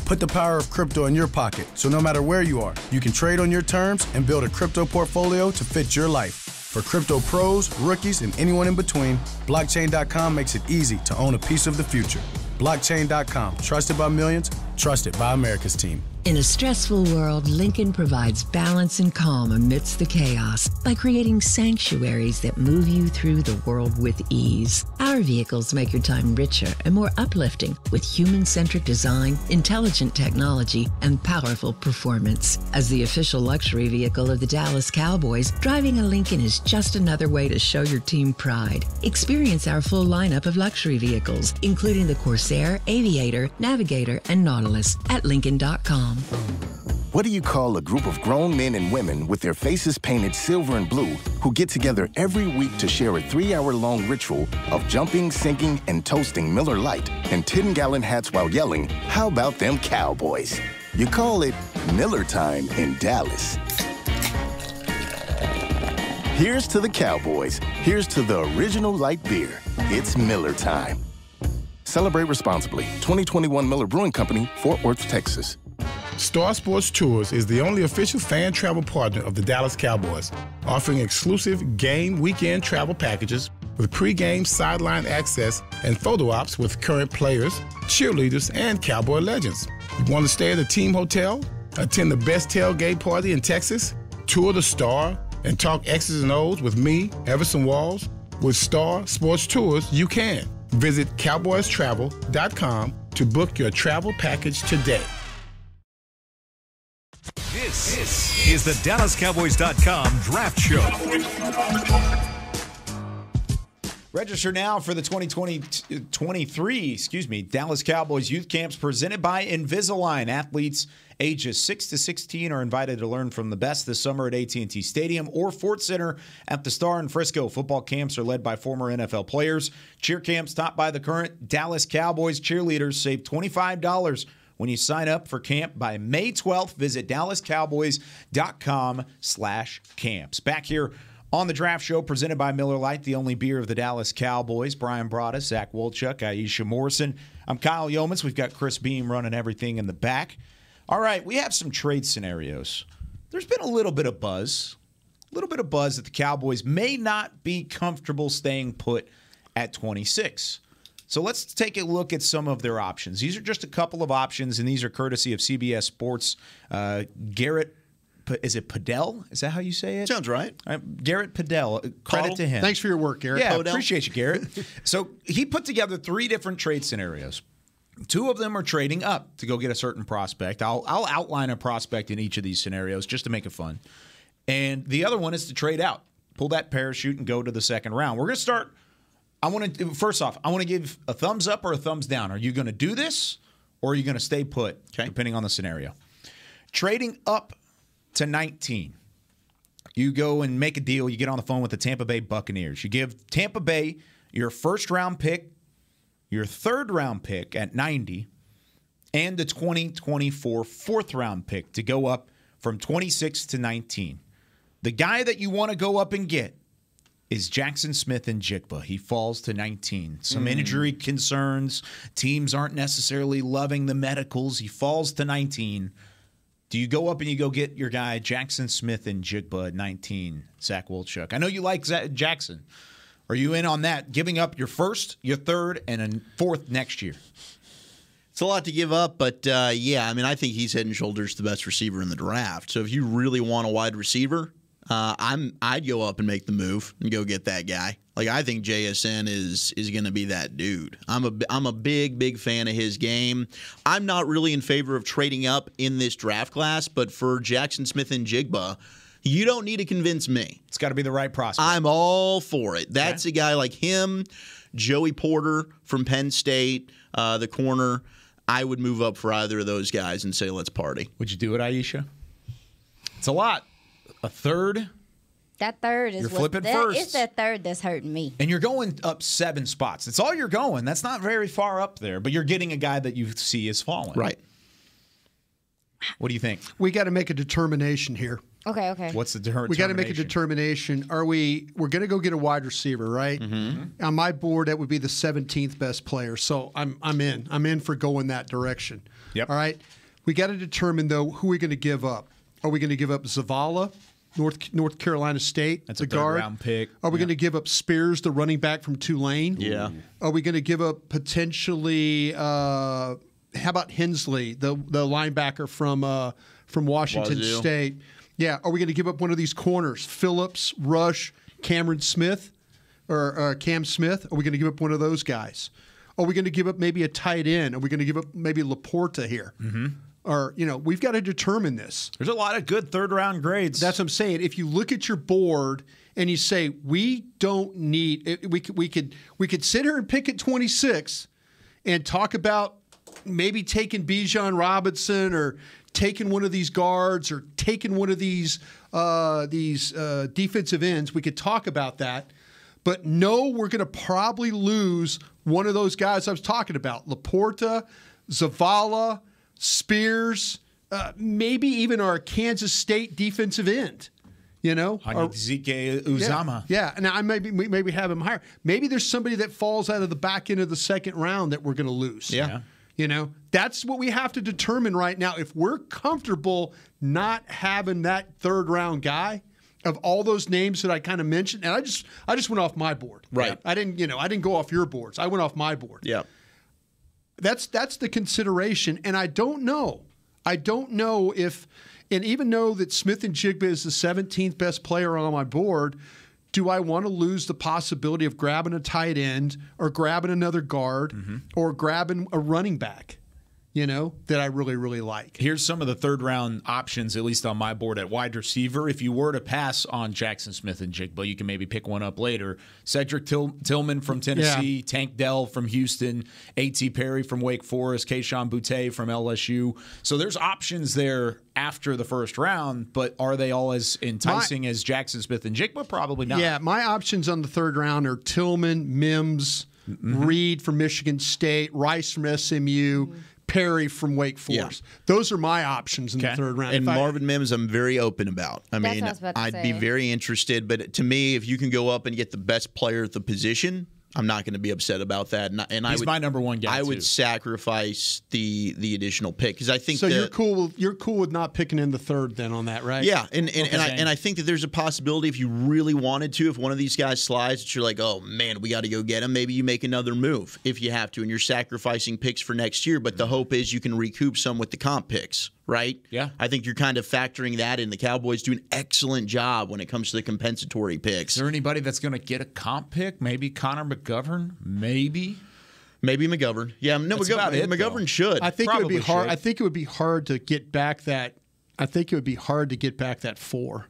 Put the power of crypto in your pocket, so no matter where you are, you can trade on your terms and build a crypto portfolio to fit your life. For crypto pros, rookies, and anyone in between, Blockchain.com makes it easy to own a piece of the future. Blockchain.com, trusted by millions, trusted by America's team. In a stressful world, Lincoln provides balance and calm amidst the chaos by creating sanctuaries that move you through the world with ease. Our vehicles make your time richer and more uplifting with human-centric design, intelligent technology, and powerful performance. As the official luxury vehicle of the Dallas Cowboys, driving a Lincoln is just another way to show your team pride. Experience our full lineup of luxury vehicles, including the Corsair, Aviator, Navigator, and Nautilus at Lincoln.com. What do you call a group of grown men and women with their faces painted silver and blue who get together every week to share a 3-hour-long ritual of jumping, sinking, and toasting Miller Lite and 10-gallon hats while yelling, "How about them Cowboys?" You call it Miller Time in Dallas. Here's to the Cowboys. Here's to the original light beer. It's Miller Time. Celebrate responsibly. 2021 Miller Brewing Company, Fort Worth, Texas. Star Sports Tours is the only official fan travel partner of the Dallas Cowboys, offering exclusive game weekend travel packages with pre-game sideline access and photo ops with current players, cheerleaders, and Cowboy legends. You want to stay at a team hotel, attend the best tailgate party in Texas, tour the Star, and talk X's and O's with me, Everson Walls? With Star Sports Tours, you can. Visit cowboystravel.com to book your travel package today. This is the DallasCowboys.com Draft Show. Register now for the 2023 Dallas Cowboys Youth Camps presented by Invisalign. Athletes ages 6 to 16 are invited to learn from the best this summer at AT&T Stadium or Ford Center at the Star in Frisco. Football camps are led by former NFL players. Cheer camps topped by the current Dallas Cowboys cheerleaders. Save $25 when you sign up for camp by May 12th. Visit DallasCowboys.com/camps. Back here on the Draft Show, presented by Miller Lite, the only beer of the Dallas Cowboys. Brian Broaddus, Zach Wolchuk, Aisha Morrison. I'm Kyle Yeomans. We've got Chris Beam running everything in the back. All right, we have some trade scenarios. There's been a little bit of buzz that the Cowboys may not be comfortable staying put at 26. So let's take a look at some of their options. These are just a couple of options, and these are courtesy of CBS Sports. Garrett, is it Padell? Is that how you say it? Sounds right. Garrett Padell. Credit to him. Thanks for your work, Garrett. Yeah, Podell. Appreciate you, Garrett. So he put together 3 different trade scenarios. 2 of them are trading up to go get a certain prospect. I'll outline a prospect in each of these scenarios just to make it fun. And the other one is to trade out, pull that parachute and go to the second round. We're going to start. First off, I want to give a thumbs up or a thumbs down. Are you going to do this or are you going to stay put, depending on the scenario? Trading up to 19. You go and make a deal. You get on the phone with the Tampa Bay Buccaneers. You give Tampa Bay your first-round pick, your third-round pick at 90, and the 2024 4th-round pick to go up from 26 to 19. The guy that you want to go up and get is Jackson Smith-Njigba. He falls to 19. Some injury concerns. Teams aren't necessarily loving the medicals. He falls to 19. Do you go up and you go get your guy Jackson Smith-Njigba at 19, Zach Wolchuk? I know you like Jackson. Are you in on that, giving up your first, your third, and a fourth next year? It's a lot to give up, but yeah, I mean, I think he's head and shoulders the best receiver in the draft. So if you really want a wide receiver, I'd go up and make the move and go get that guy. Like, I think JSN is going to be that dude. I'm a big fan of his game. I'm not really in favor of trading up in this draft class, but for Jackson Smith-Njigba, you don't need to convince me. It's got to be the right prospect. I'm all for it. That's a guy like him, Joey Porter from Penn State, the corner. I would move up for either of those guys and say, let's party. Would you do it, Aisha? It's a lot. A third? That third is You're flipping first. It's that third that's hurting me. And you're going up 7 spots. That's all you're going. That's not very far up there, but you're getting a guy that you see is falling. Right. What do you think? We got to make a determination here. Okay. What's the determination? We got to make a determination. We're going to go get a wide receiver, right? Mm-hmm. On my board, that would be the 17th best player. So I'm in. I'm in for going that direction. Yep. All right. We got to determine though who we're going to give up. Are we going to give up Zavala, North Carolina State, That's the a guard? third-round pick. Are we going to give up Spears, the running back from Tulane? Yeah. Are we going to give up potentially? How about Hensley, the linebacker from Washington Wazoo. State? Yeah. Are we going to give up one of these corners? Phillips, Rush, Cameron Smith, or Cam Smith? Are we going to give up one of those guys? Are we going to give up maybe a tight end? Are we going to give up maybe Laporta here? Mm-hmm. Or, we've got to determine this. There's a lot of good third-round grades. That's what I'm saying. If you look at your board and you say, we don't need – we could sit here and pick at 26 and talk about maybe taking Bijan Robinson or taking one of these guards or taking one of these defensive ends. We could talk about that. But no, we're going to probably lose one of those guys I was talking about, Laporta, Zavala, Spears, maybe even our Kansas State defensive end. Zeke Uzama. Yeah, and I maybe have him higher. Maybe there's somebody that falls out of the back end of the second round that we're going to lose. Yeah. That's what we have to determine right now. If we're comfortable not having that third round guy of all those names that I kind of mentioned, and I just went off my board. Right. I didn't go off your boards. I went off my board. Yeah. That's the consideration, and I don't know if, and even though that Smith-Njigba is the 17th best player on my board, do I want to lose the possibility of grabbing a tight end or grabbing another guard or grabbing a running back, that I really, really like? Here's some of the third-round options, at least on my board at wide receiver. If you were to pass on Jackson Smith-Njigba, you can maybe pick one up later. Cedric Tillman from Tennessee, Tank Dell from Houston, A.T. Perry from Wake Forest, Keyshawn Boutte from LSU. So there's options there after the first round, but are they all as enticing as Jackson Smith-Njigba? Probably not. Yeah, my options on the third round are Tillman, Mims, Reed from Michigan State, Rice from SMU, Perry from Wake Forest. Yeah. Those are my options in the third round. And Marvin Mims, I'm very open about. I mean, I'd be very interested. But to me, if you can go up and get the best player at the position, I'm not going to be upset about that. And he's my number one guy. I would sacrifice the additional pick because I think so. You're cool with not picking in the third then on that, right? Yeah, and I think that there's a possibility if you really wanted to, if one of these guys slides, that you're like, oh man, we got to go get him. Maybe you make another move if you have to, and you're sacrificing picks for next year. But the hope is you can recoup some with the comp picks. Right? Yeah. I think you're kind of factoring that in. The Cowboys do an excellent job when it comes to the compensatory picks. Is there anybody that's going to get a comp pick? Maybe Connor McGovern? Maybe McGovern. Yeah, no, McGovern should. I think it would be hard. I think it would be hard to get back that. I think it would be hard to get back that 4.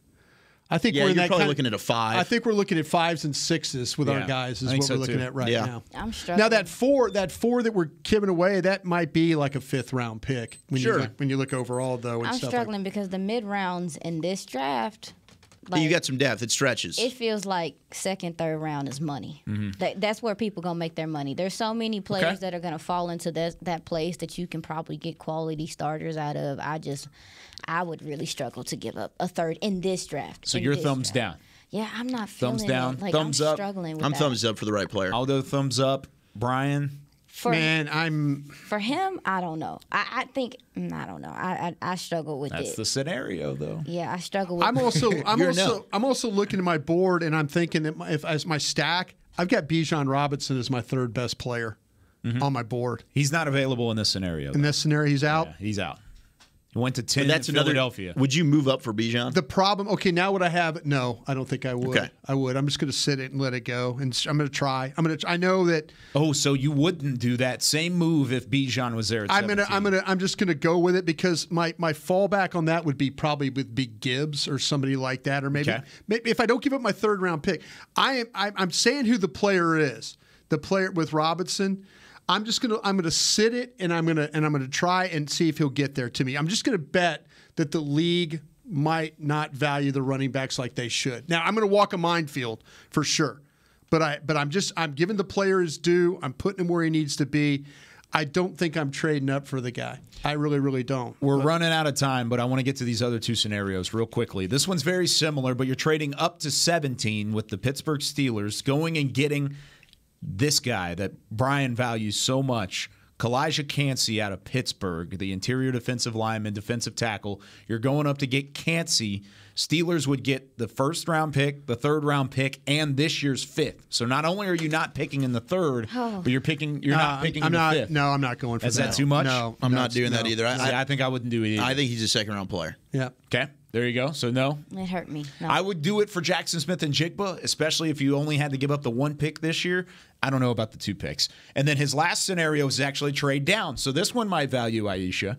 I think we're probably looking at a 5. I think we're looking at 5s and 6s with our guys. Is what we're looking at right now. I'm struggling. Now that 4 that we're giving away, that might be like a 5th round pick when you look overall though. And I'm stuff struggling because the mid rounds in this draft, Like, you got some depth. It stretches. It feels like second, third round is money. That's where people gonna make their money. There's so many players that are gonna fall into that place that you can probably get quality starters out of. I would really struggle to give up a third in this draft. So your thumbs down. Yeah, I'm not feeling Thumbs down. it. Like, Thumbs I'm up. struggling with I'm that. thumbs up for the right player. Aldo, thumbs up. Brian. For him, I don't know. I think I don't know. I struggle with it. That's the scenario, though. Yeah, I struggle with. I'm also looking at my board and I'm thinking that as my stack, I've got Bijan Robinson as my third best player on my board. He's not available in this scenario. In this scenario, he's out. Yeah, he's out. He went to 10 that's in another, Philadelphia. Would you move up for Bijan? The problem, now would I have it? No, I don't think I would. Okay. I would. I'm just going to sit it and let it go, and I'm going to try. I know that. Oh, so you wouldn't do that same move if Bijan was there at 17. I'm just going to go with it because my fallback on that would be probably with Big Gibbs or somebody like that, or maybe if I don't give up my third round pick, I'm saying who the player is. The player with Robinson. I'm gonna sit it and I'm gonna try and see if he'll get there to me. I'm just gonna bet that the league might not value the running backs like they should. Now I'm gonna walk a minefield for sure, but I'm giving the player his due. I'm putting him where he needs to be. I don't think I'm trading up for the guy. I really, really don't. We're running out of time, but I want to get to these other two scenarios real quickly. This one's very similar, but you're trading up to 17 with the Pittsburgh Steelers, going and getting this guy that Brian values so much, Kalijah Kancey out of Pittsburgh, the interior defensive lineman, defensive tackle. You're going up to get Kancey. Steelers would get the first-round pick, the third-round pick, and this year's fifth. So not only are you not picking in the third, but you're not picking in the fifth. No, I'm not going for that. Is that too much? No, I'm not doing that either. I think I wouldn't do it either. I think he's a second-round player. Yeah. Okay. There you go. So no. It hurt me. No. I would do it for Jackson Smith and Jigba, especially if you only had to give up the one pick this year. I don't know about the two picks. And then his last scenario is actually trade down. So this one might value Aisha.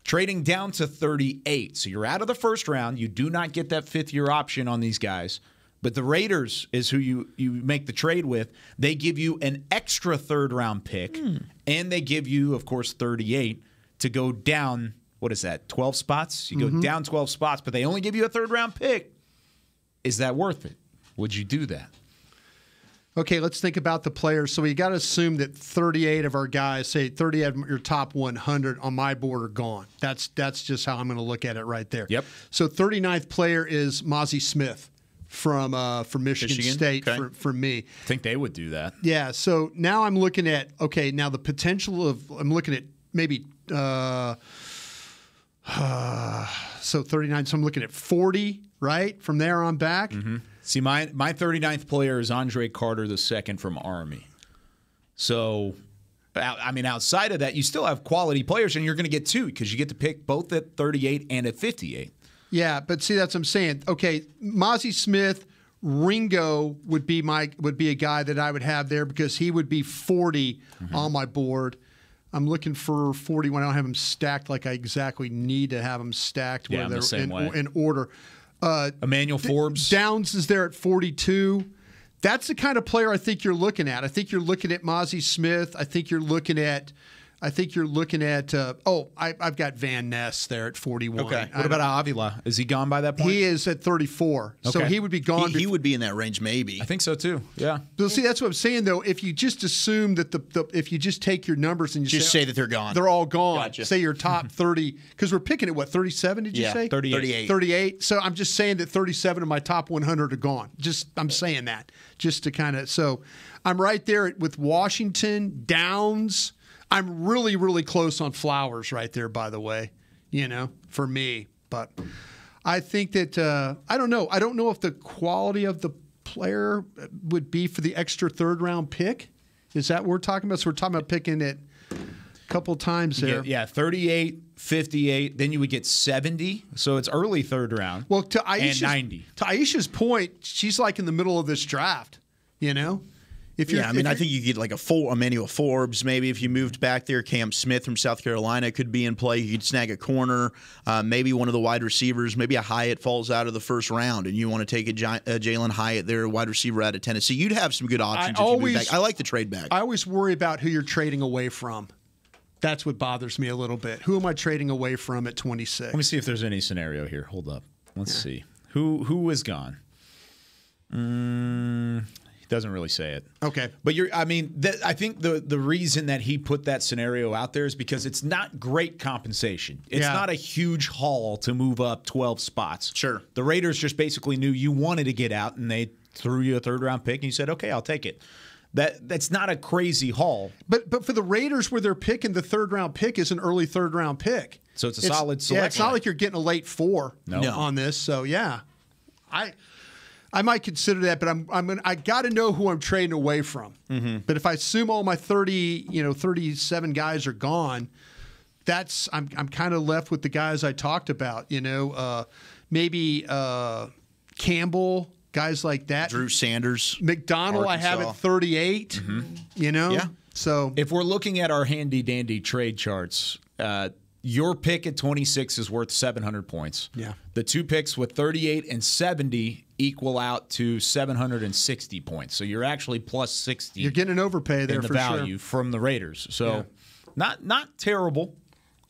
Trading down to 38. So you're out of the first round. You do not get that fifth-year option on these guys. But the Raiders is who you make the trade with. They give you an extra third-round pick, and they give you, of course, 38 to go down. What is that, 12 spots? You go down 12 spots, but they only give you a third-round pick. Is that worth it? Would you do that? Okay, let's think about the players. So we got to assume that 38 of our guys, say 38 of your top 100 on my board are gone. That's just how I'm going to look at it right there. Yep. So 39th player is Mozzie Smith from Michigan State for me. I think they would do that. Yeah, so now I'm looking at, now the potential of, I'm looking at maybe so 39, so I'm looking at 40, right? From there on back. Mm-hmm. See, my 39th player is Andre Carter II from Army. So, I mean, outside of that, you still have quality players, and you're going to get two because you get to pick both at 38 and at 58. Yeah, but see, that's what I'm saying. Okay, Mozzie Smith, Ringo would be a guy that I would have there because he would be 40 on my board. I'm looking for 41. I don't have them stacked like I exactly need to have them stacked where they're in order. Emmanuel Forbes. Downs is there at 42. That's the kind of player I think you're looking at. I think you're looking at Mozzie Smith. I think you're looking at I've got Van Ness there at 41. Okay. What about Avila? Is he gone by that point? He is at 34. Okay. So he would be gone. He would be in that range maybe. I think so too. Yeah. But see, that's what I'm saying though. If you just assume that if you just take your numbers and you just say that they're gone. They're all gone. Gotcha. Say your top 30 because we're picking at what, 37 did you say? 38. 38. So I'm just saying that 37 of my top 100 are gone. I'm saying that just to kind of so I'm right there with Washington, Downs. I'm really, really close on Flowers right there, by the way, for me. But I think that, I don't know. I don't know if the quality of the player would be for the extra third-round pick. Is that what we're talking about? So we're talking about picking it a couple times there. Yeah, 38, 58. Then you would get 70. So it's early third round. Well, to and 90. To Aisha's point, she's like in the middle of this draft, I think you get like Emmanuel Forbes maybe if you moved back there. Cam Smith from South Carolina could be in play. You could snag a corner, maybe one of the wide receivers. Maybe a Hyatt falls out of the first round, and you want to take a Jalen Hyatt there, wide receiver out of Tennessee. You'd have some good options if you move back. I like the trade back. I always worry about who you're trading away from. That's what bothers me a little bit. Who am I trading away from at 26? Let me see if there's any scenario here. Hold up. Let's see. Who is gone? He doesn't really say it. Okay. But I think the reason that he put that scenario out there is because it's not great compensation. It's not a huge haul to move up 12 spots. Sure. The Raiders just basically knew you wanted to get out, and they threw you a third-round pick, and you said, okay, I'll take it. That's not a crazy haul. But for the Raiders, where they're picking, the third-round pick is an early third-round pick. So it's a solid selection. Yeah, it's not like you're getting a late 4 on this. So, yeah. I might consider that, but I got to know who I'm trading away from. Mm-hmm. But if I assume all my 37 guys are gone, I'm kind of left with the guys I talked about. Maybe Campbell, guys like that. Drew Sanders, McDonald, Arkansas. I have at 38. Mm-hmm. Yeah. So if we're looking at our handy dandy trade charts, your pick at 26 is worth 700 points. Yeah. The 2 picks with 38 and 70 equal out to 760 points. So you're actually plus 60. You're getting an overpay there in the for value sure. from the Raiders. So not terrible,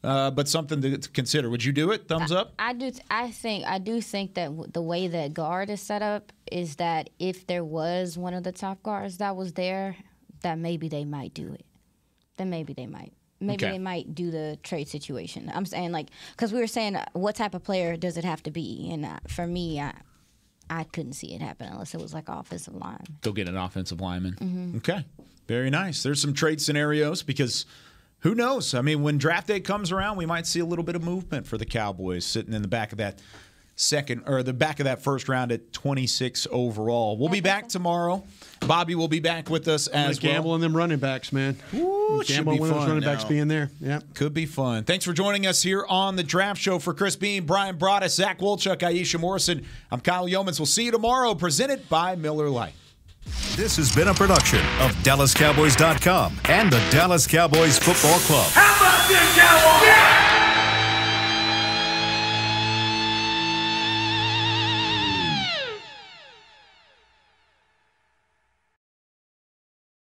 but something to consider. Would you do it? Thumbs up? I do think that the way that guard is set up is that if there was one of the top guards that was there, that maybe they might do it. Then maybe they might. Maybe they might do the trade situation. I'm saying, because we were saying, what type of player does it have to be? And for me, I couldn't see it happen unless it was like offensive line. Go get an offensive lineman. Mm-hmm. Okay. Very nice. There's some trade scenarios because who knows? I mean, when draft day comes around, we might see a little bit of movement for the Cowboys sitting in the back of that first round at 26 overall. We'll be back tomorrow. Bobby will be back with us as well. Gamble on them running backs, man. Ooh, Gamble on those running backs being there. Yeah. Could be fun. Thanks for joining us here on the Draft Show. For Chris Bean, Brian Broaddus, Zach Wolchuk, Aisha Morrison, I'm Kyle Yeomans. We'll see you tomorrow, presented by Miller Lite. This has been a production of DallasCowboys.com and the Dallas Cowboys Football Club. How about this?